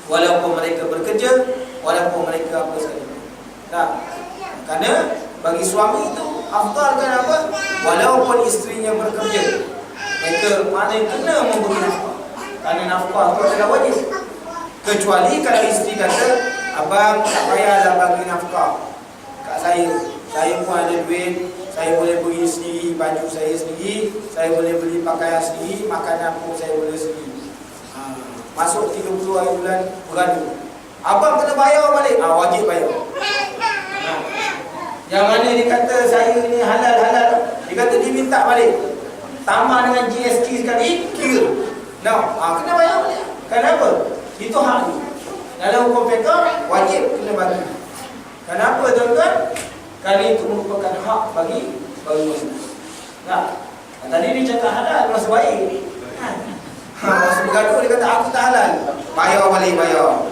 Walaupun mereka bekerja, walaupun mereka apa saja. Kerana bagi suami itu afdal kan apa? Walaupun isterinya bekerja, mereka mana kena memberi nafkah. Kerana nafkah itu adalah wajib. Kecuali kalau isteri kata, abang tak payahlah bagi nafkah kat saya pun ada duit, saya boleh beli sendiri baju saya sendiri, saya boleh beli pakaian sendiri, makanan pun saya boleh sendiri. Masuk 30 hari bulan beradu, abang kena bayar balik, wajib bayar. Yang mana dia kata saya ni halal, dia kata dia minta balik, tambah dengan GST sekali, kira kena bayar balik. Kenapa? Itu hak dia. Dalam hukum fiqh wajib kena bagi. Kenapa tuan-tuan? Kerana itu merupakan hak bagi wanita. Tadi dia cakap halal, masa baik. Masa bergaduh dia kata aku tak halal. Bayar balik, bayar.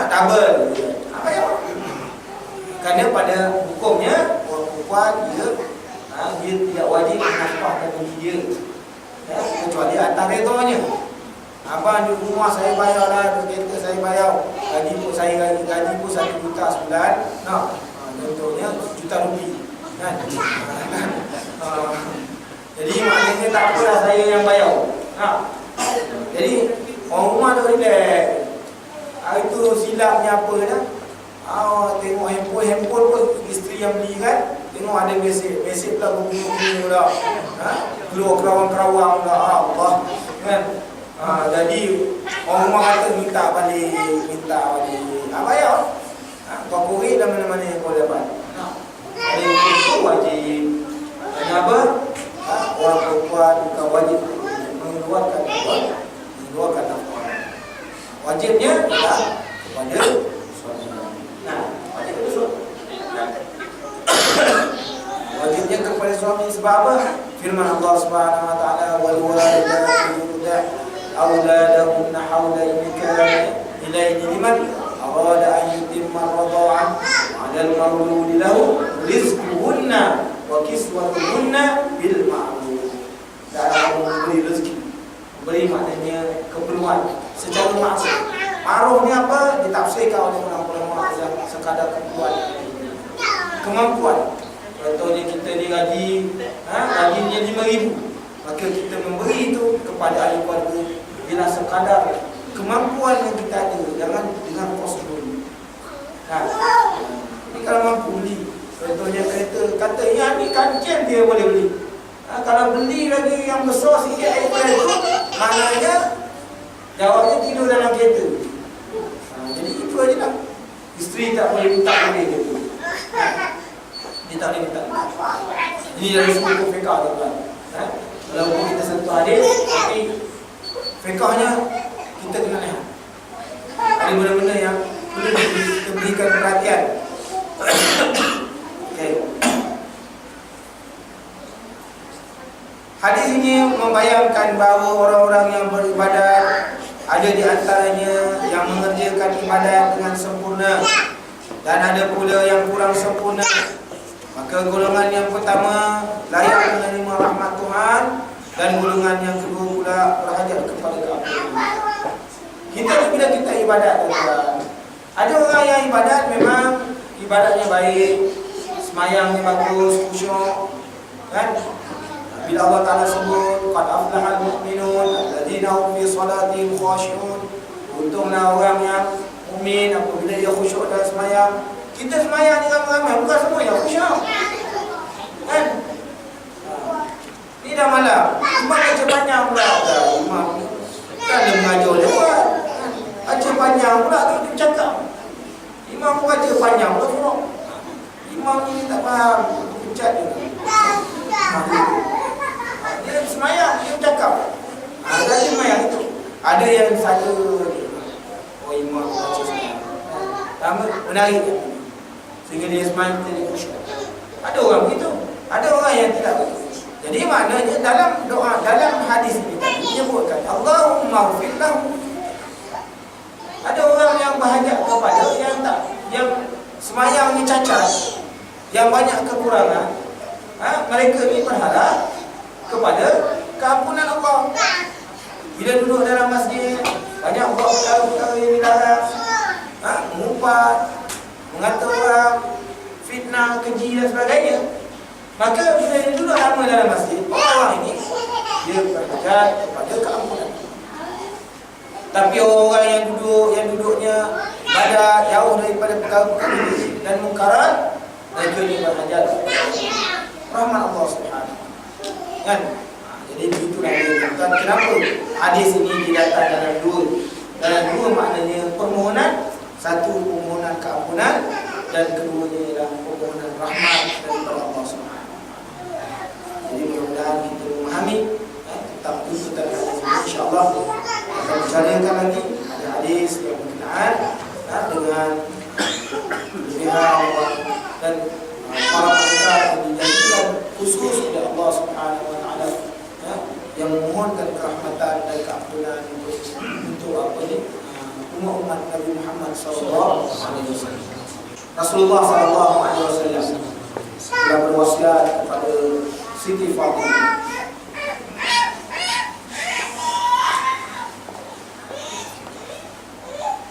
Double. Bayar. Kerana pada hukumnya orang perempuan dia tidak wajib menafkahkan diri dia. Kecuali atas redanya. Abang di rumah saya bayar lah, kereta saya bayar, gaji pun 1 juta sebulan. Contohnya juta lebih kan? Jadi maknanya tak apalah saya yang bayar. Jadi orang rumah tu relax. Hari tu silapnya apa dah? Tengok handphone pun isteri yang beli kan. Tengok ada mesej pula bunyi-bunyi dah. Keluar kerawang-kerawang dah. Allah kan. Jadi orang rumah kata minta balik. Bayar. Kau korek dah mana-mana yang kau dapat. Jadi itu wajib. Kenapa? Orang perempuan bukan wajib mengeluarkan nafkah. Wajibnya adalah kepada suami. Wajib itu suami. Wajibnya kepada suami sebab apa? Firman Allah Subhanahu wa taala, wal walidatu yurdi'na auladahunna hawlaini kamilaini liman arada an yutimma ar-radha'a 'ala al-mawludi lahu rizquhunna wa kiswatuhunna bil ma'ruf. Dalam memberi rezeki, memberi maknanya keperluan secara maksud. Ma'ruf ni apa? Ditafsirkan oleh ulama-ulama yang sekadar kemampuan. Contohnya kita digaji, gajinya 5,000, maka kita memberi itu kepada ahli keluarga bila sekadar kemampuan yang kita ada, jangan dengan kos dulu. Ini kalau mampu beli, contohnya kereta, kata yang ni kancing dia boleh beli. Kalau beli lagi yang besar sikit daripada itu, maknanya jawabnya tidur dalam kereta. Jadi itu aja lah. Isteri tak boleh minta boleh gitu. Dia tak boleh minta. Ini dari segi fiqah tuan. Walaupun kita sentuh hadis, tapi fiqahnya kita kena lihat. Ada benda-benda yang perlu kita berikan perhatian. Okay. Hadis ini membayangkan bahawa orang-orang yang beribadat ada di antaranya yang mengerjakan ibadat dengan sempurna dan ada pula yang kurang sempurna. Maka golongan yang pertama layak menerima rahmat Tuhan dan golongan yang kedua pula berhajat kepada keampunan. Kita bila kita ibadat, ada orang yang ibadat memang ibadatnya baik, semayangnya bagus, khusyuk, kan? Bila Allah Ta'ala sebut qad aflahal mu'minun alladzina hum fi salatihim khashi'un, untunglah orang yang mukmin apabila dia khusyuk dalam sembahyang. Kita sembahyang ni ramai-ramai, bukan semua yang khusyuk, kan? Ni dah malam, imam baca panjang pula. Imam ni kan dia mengajar lewat, baca panjang pula tu dia bercakap. Imam pun baca panjang pula. Imam ni tak faham, pecat dia. Dia semayang, dia bercakap. Ada semayang itu. Ada yang saja imam baca semayang, menarik sehingga dia semayang dia khusyuk. Ada orang begitu, ada orang yang tidak begitu. Jadi maknanya dalam doa, dalam hadis ini menyebutkan Allahumma ighfir lahu. Ada orang yang berhajat kepada yang semayang ni cacat, yang banyak kekurangan. Mereka ni berharap kepada keampunan Allah. Bila duduk dalam masjid, banyak buat perkara-perkara yang dilarang, mengumpat, mengata orang, fitnah, keji dan sebagainya. Maka bila dia duduk lama dalam masjid, orang ini dia berhajat kepada keampunan. Tapi orang yang duduknya pada jauh daripada perkara-perkara dan mungkarat, mereka ini berhajat rahmat Allah Subhanahu, kan? Jadi begitulah dia. Kenapa hadis ini didatang dalam dua maknanya permohonan. Satu permohonan keampunan dan keduanya ialah permohonan rahmat daripada Allah Subhanahu. Jadi mudah-mudahan kita memahami tentang tuntutan hadis ini. InsyaAllah akan bicarakan lagi ada hadis yang berkenaan dengan pilihan dan para pengajar yang dijadikan khusus oleh Allah Subhanahu wa taala, yang memohonkan kerahmatan dan keampunan untuk apa ni, umat Nabi Muhammad sallallahu alaihi wasallam. Rasulullah sallallahu alaihi wasallam telah berwasiat kepada Siti Fatimah,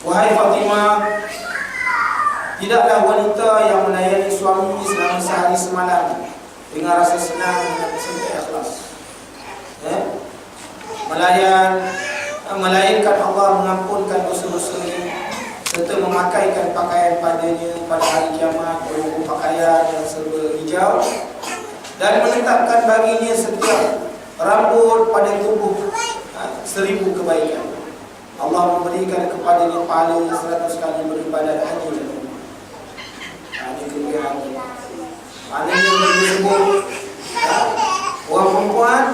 wahai Fatimah, tidaklah wanita yang melayani suami selama sehari semalam dengan rasa senang dan sampai ikhlas. melainkan Allah mengampunkan dosa-dosanya serta memakaikan pakaian padanya pada hari kiamat berupa pakaian yang serba hijau dan menetapkan baginya setiap rambut pada tubuh 1000 kebaikan. Allah memberikan kepadanya pahala 100 kali beribadat haji dan umrah. Ini kelebihan. Maknanya bersebut orang perempuan,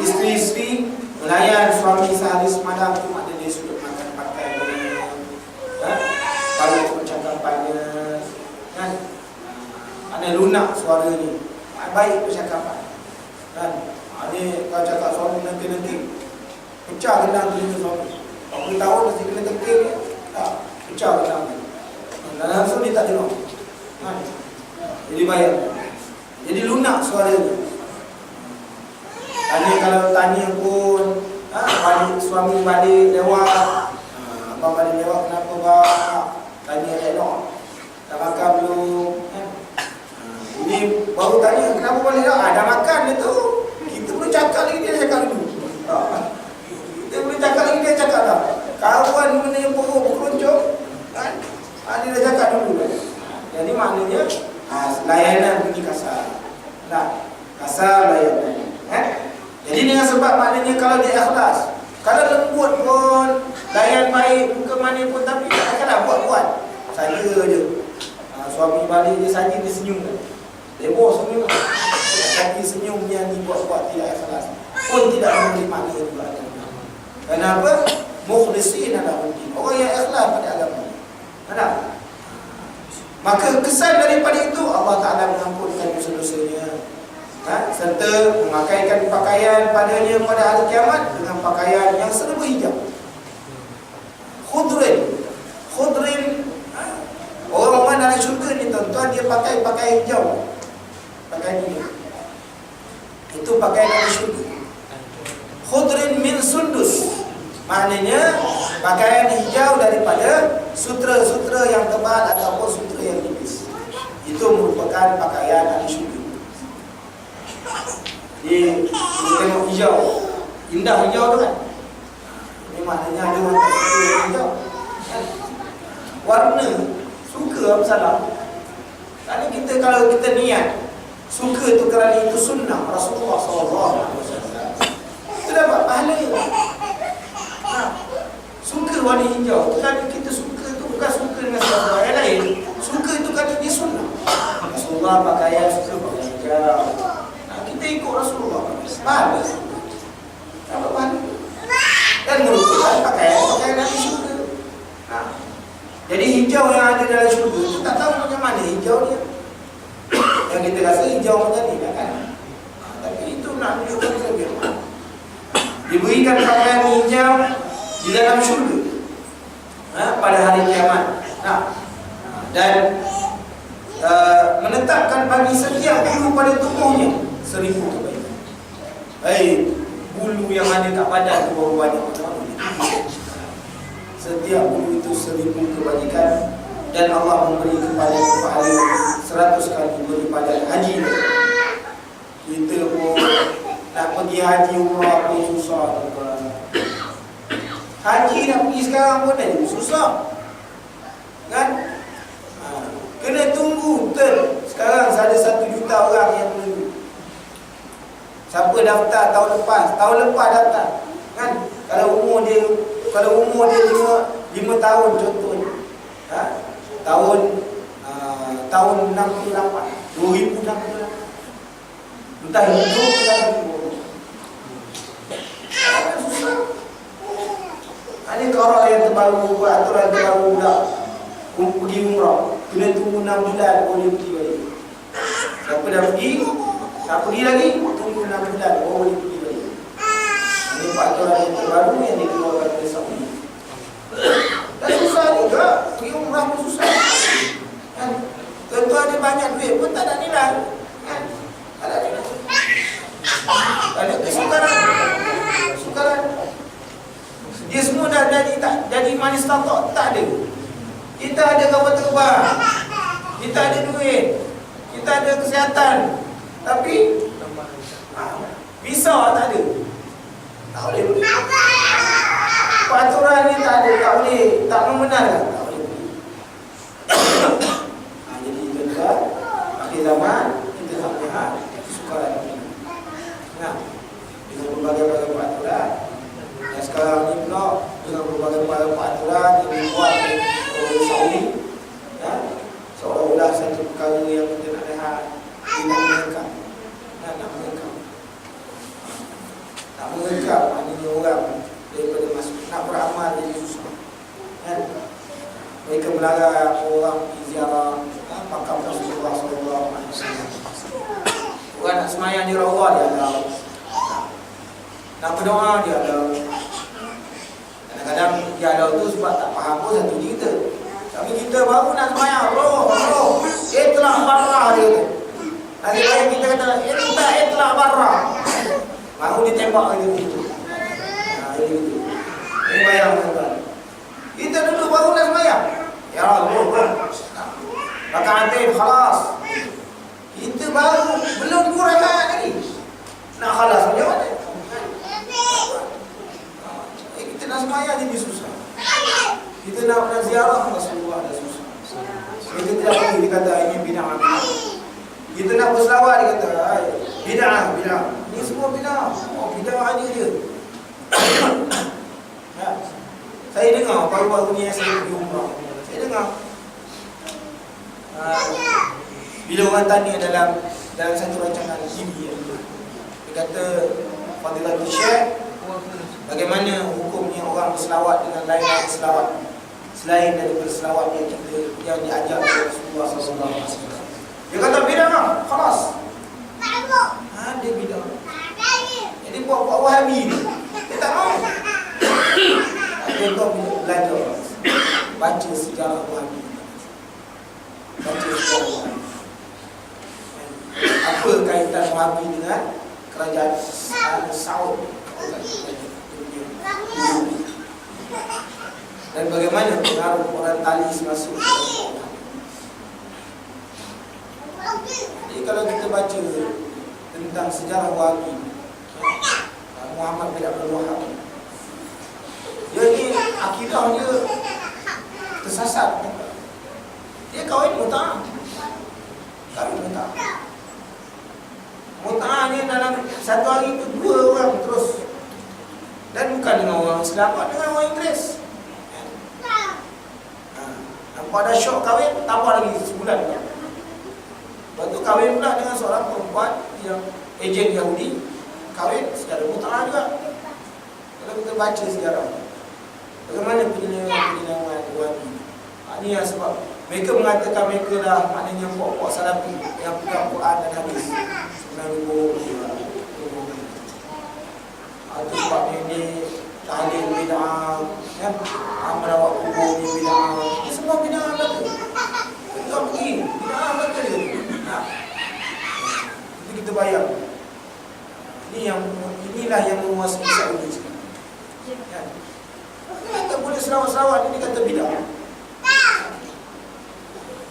isteri-isteri melayan suami sehari semalam tu, maknanya dia sudah makan pakai kalau percakapannya kan, ada lunak suaranya, baik percakapan kan. Ini kalau cakap suami nengking-nengking, pecah gendang telinga suami. 40 tahun masih kena tengking, pecah gendang. Dan langsung dia tak dengar kan? Jadi bayar. Jadi lunak suaranya. Kalau tanya pun, suami balik lewat, abang balik lewat, kenapa bang? Tanya elok, dah makan belum? Ini baru tanya, kenapa balik lewat? Dah makan dia tu. Kita boleh cakap lagi, dia cakap dulu. Kita boleh cakap lagi, dia cakap dah. Kawan mana yang berkeroncong kan? Dia dah cakap dulu. Jadi maknanya layanan bunyi kasar. Kasar layanan. Jadi dengan sebab maknanya kalau dia ikhlas, kalau lembut pun, layan baik, muka mana pun, tapi tak akanlah buat-buat saja je. Suami balik dia saja, dia senyum kan, lebih senyum, kaki senyum yang dibuat-buat tidak ikhlas pun tidak memberi makna juga. Kenapa? Mukhlisin ala din, orang yang ikhlas pada agama. Kenapa? Maka kesan daripada itu, Allah Ta'ala mengampunkan dosa-dosanya, serta memakaikan pakaian padanya pada hari kiamat dengan pakaian yang serba hijau. Khudrin, orang dalam syurga ni tuan-tuan, dia pakai pakaian hijau. Pakaian hijau itu pakaian dalam syurga. Khudrin min sundus, maknanya pakaian hijau daripada sutra-sutra yang tebal ataupun sutra yang tipis. Itu merupakan pakaian ahli syurga. Dia tengok hijau, indah hijau tu kan. Ini maknanya ada orang tak suka hijau kan? Warna, suka apa salah? Kerana kita, kalau kita niat suka tu kerana itu sunnah Rasulullah SAW, kita dapat pahala. Suka warna hijau tu kerana kita suka tu, bukan suka dengan sebab yang lain. Suka tu kerana dia sunnah. Rasulullah pakaian suka pakai hijau, kita ikut Rasulullah. Pahala, dapat pahala. Dan merupakan pakaian Nabi syurga. Jadi hijau yang ada dalam syurga, kita tak tahu macam mana hijau dia. Yang kita rasa hijau macam ni kan. Tapi itu nak tunjukkan bagaimana diberikan pakaian hijau di dalam syurga pada hari kiamat. Dan menetapkan bagi setiap bulu pada tubuhnya 1000 kebaikan. Bulu yang ada kat badan tu baru banyak. Setiap bulu itu 1000 kebaikan. Dan Allah memberi kepada pahala 100 kali daripada haji. Kita pun nak pergi haji umrah pun susah. Haji nak pergi sekarang pun susah kan? Kena tunggu sekarang ada 1 juta orang yang menunggu. Siapa daftar tahun lepas daftar kan? Kalau umur dia 5 tahun contohnya, tahun 68, 2068, entah hidup ke dalam kubur. Susah. Ada orang yang terbaru buat aturan terbaru pula pergi umrah, kena tunggu 6 bulan boleh pergi balik. Siapa dah pergi, tak pergi lagi, tunggu 6 bulan boleh pergi balik. Ini peraturan yang terbaru yang dikeluarkan oleh Saudi. Dan susah juga, pergi umrah pun susah kan? Tentu ada banyak duit pun tak ada nilai kan? Tak ada nilai, tak ada kesukaran. Dia semua dah jadi manis tatok, tak ada. Kita ada kapal terbang, kita ada duit, kita ada kesihatan, tapi visa tak ada. tak membenarkan, tak boleh pergi. Jadi tuan-tuan, akhir zaman kita nak lihat kesukaran ini. Nah, dengan berbagai-bagai peraturan. Dan sekarang ni pula dengan berbagai-bagai peraturan yang dibuat oleh Saudi, ya, seolah-olah satu perkara yang kita nak lihat, kita nak mengekang, nak mengekang maknanya orang daripada masuk, nak beramal jadi susah, kan? Mereka melarang orang pergi ziarah makam Rasulullah SAW. Orang nak semayang di Rawah dia ada, nak berdoa dia ada. Kadang-kadang dia ada tu sebab tak faham pun satu kita. Tapi kita baru nak semayang, roh, telah barrah dia kata. Nanti lain kita kata, telah barrah. Baru ditembak lagi begitu. Ini bayang tuan-tuan. Kita dulu baru nak semayang. Ya Allah, rakaatain khalas. Kita baru belum 2 rakaat lagi. Nak khalas macam mana? Kita nak semayang jadi susah. Kita nak ziarah Rasulullah dah susah. Kita tidak boleh dikata ini bid'ah. Kita nak berselawat dia kata bid'ah. Ini semua bid'ah. Bid'ah ada je. Ya. Saya dengar baru-baru ni saya pergi umrah. Saya dengar bila orang tanya dalam satu rancangan TV, dia kata, Fadilatul Syekh, bagaimana hukumnya orang berselawat dengan lain-lain selawat selain daripada selawat yang diajar oleh Rasulullah SAW? Dia kata bid'ah, khalas. Dia bid'ah. Jadi buat Wahabi ni, dia tak mahu. Contoh belajar, baca sejarah Wahabi. Baca sejarah Wahabi. Apa kaitan Wahabi dengan kerajaan Saud? Dan bagaimana pengaruh orientalis masuk ke dalam. Jadi kalau kita baca tentang sejarah Wahabi, Muhammad bin Abdul Wahab, dia ni akidah dia tersasar. Dia kahwin mut'ah. Mut'ah ni dalam satu hari tu 2 orang terus. Dan bukan dengan orang Islam, dengan orang Inggeris. Nampak dah syok kahwin, tambah lagi sebulan. Lepas tu kahwin pula dengan seorang perempuan yang ejen Yahudi. Kahwin secara mut'ah juga. Kalau kita baca sejarah, bagaimana penilaian Wahabi. Ini yang sebab mereka mengatakan mereka dah maknanya pokok salafi yang pegang Quran dan hadis. Sebenarnya bohong. Itu sebabnya ini tahlil bid'ah, ya, merawat kubur ni bid'ah. Ini semua bid'ah belaka. Kita pergi bid'ah belaka dia. Jadi kita bayang. Inilah yang menguasai Saudi sekarang. Ya. Kita boleh selawat-selawat ini kata bid'ah.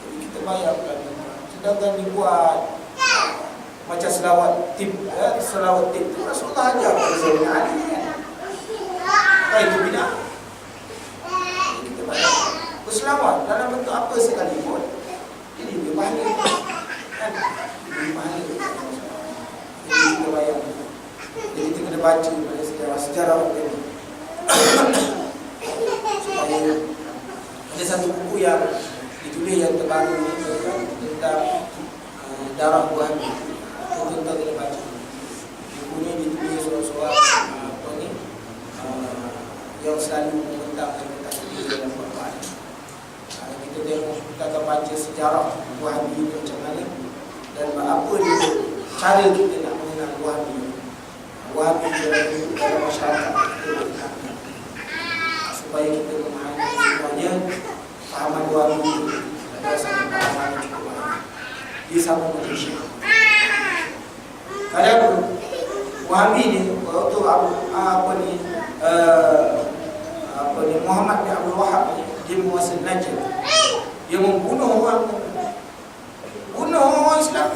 Jadi kita bayangkan, sedangkan dibuat macam selawat tip, ya, selawat tip itu Rasulullah ajar pada Sayyidina Ali. Apa itu bid'ah? Kita bayangkan berselawat dalam bentuk apa sekalipun, jadi lebih pahala. Kan? Lebih pahala. Jadi kita bayangkan. Jadi kita kena baca pada sejarah ini. Supaya ada satu buku yang ditulis yang terbaru ni tentang darah Wahabi. Kita kena baca. Buku ni ditulis seorang-seorang yang selalu membentangkan tentang ini dalam Quran. Kita tengok, kita akan baca sejarah Wahabi macam mana dan apa dia, cara kita nak mengenal Wahabi dalam masyarakat kita, supaya kita memahami semuanya. Pahaman Wahabi adalah satu pahaman yang cukup baik. Dia sama manusia. Kadang Wahabi ni waktu Muhammad bin Abdul Wahab ni, dia menguasai Najd. Dia membunuh orang Islam.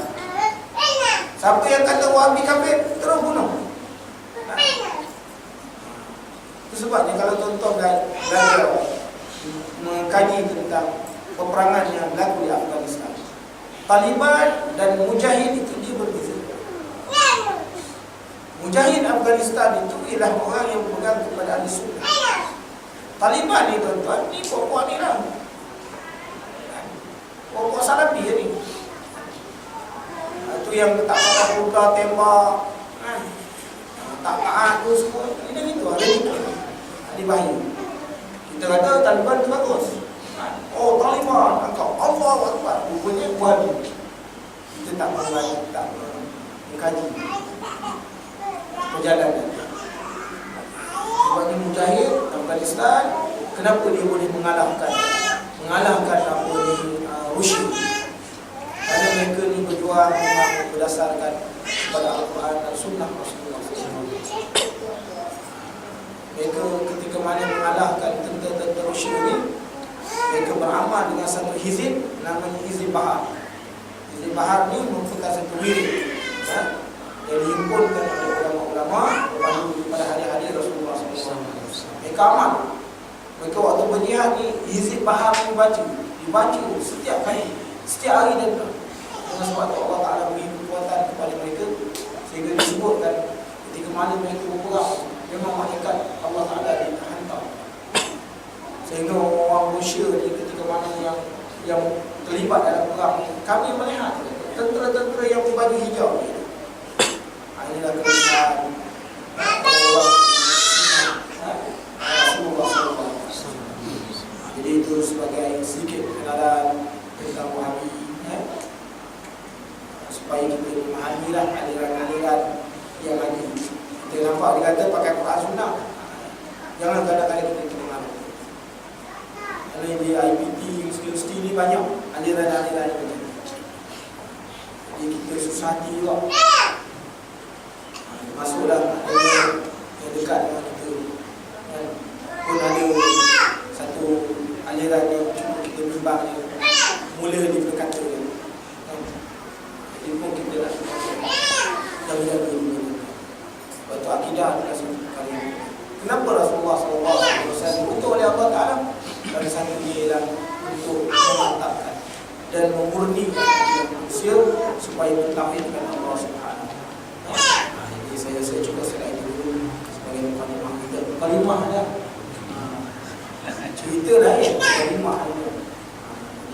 Siapa yang kata Wahabi kafir, terus bunuh. Itu sebabnya kalau tuan-tuan belajar mengkaji tentang peperangan yang berlaku di Afghanistan. Taliban dan Mujahid itu dia berbeza. Mujahid Afghanistan itu ialah orang yang berpegang kepada ahli sunnah. Taliban ni tuan-tuan, ni pokok ni lah, pokok Salafi ni. Itu yang tak pakai buka tembak, tak taat tu semua. Ini gitu, ada gitu. Ada bahaya. Kita kata Taliban tu bagus. Oh Taliban, engkau Allah Akbar. Rupanya buat ni. Kita tak mengkaji, tak mengkaji perjalanan. Sebabnya Mujahid Afghanistan, kenapa dia boleh mengalahkan apa ni Rusia? Kerana mereka ni berjuang memang berdasarkan kepada Al-Quran dan Sunnah Rasulullah SAW. Mereka ketika mana mengalahkan tentera-tentera Rusia ni, mereka beramal dengan satu hizib namanya Hizib Bahar. Hizib Bahar ni merupakan satu wirid yang dihimpunkan oleh ulama-ulama berpandu pada hari-hari Rasulullah SAW. Mereka amal. Mereka waktu berjihad ni, Hizib Bahar ni dibaca setiap hari, setiap hari dan malam. Dengan sebab tu Allah Ta'ala beri kekuatan kepada mereka, sehingga disebutkan ketika mana mereka berperang, memang malaikat Allah Ta'ala dihantar. Sehingga orang Rusia ni ketika mana yang terlibat dalam perang, kami melihat tentera-tentera yang berbaju hijau ni. Inilah kebenaran orang Rasulullah SAW. Jadi itu sebagai sedikit kenalan tentang Wahabi, supaya kita memahamilah aliran-aliran yang ada. Kita nampak dia kata pakai Quran Sunnah, jangan kadang-kadang kita dengar. Kerana di IPT, universiti ni banyak aliran-aliran yang ada. Jadi kita susah hati juga. Masuklah yang dekat dengan kita, pun ada satu aliran yang cuma kita bimbang dia, mula dia berkata dia, jadi pun kita nak jaga-jaga dulu. Sebab tu akidah adalah satu perkara yang, kenapa Rasulullah SAW diutus oleh Allah Ta'ala? Dari satu dia ialah untuk memantapkan dan memurnikan manusia supaya mentauhidkan Allah Subhanahu. Saya cuba selai dulu sebagai mukadimah kita. Mukadimah dah. Cerita dah ya, mukadimah dah.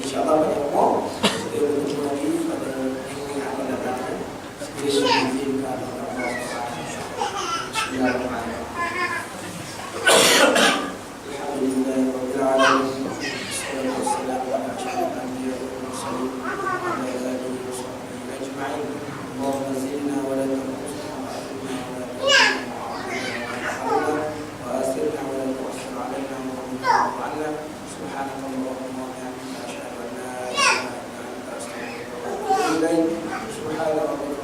InsyaAllah banyak umur. Kita bertemu lagi pada minggu yang akan datang. Sekiranya diizinkan oleh Allah SWT. Bismillahirrahmanirrahim. Alhamdulillahirabbil alamin. Wassalatu wassalamu ala asyrafil anbiya'i wal mursalin wa ala alihi wa sahbihi ajma'in. Allahumma zidna wa la tanqusna. وآثرنا ولا تؤثر علينا وارض عنا سبحانك اللهم وبحمدك أشهد أن لا إله إلا أنت أستغفرك وأتوب إليك سبحان ربك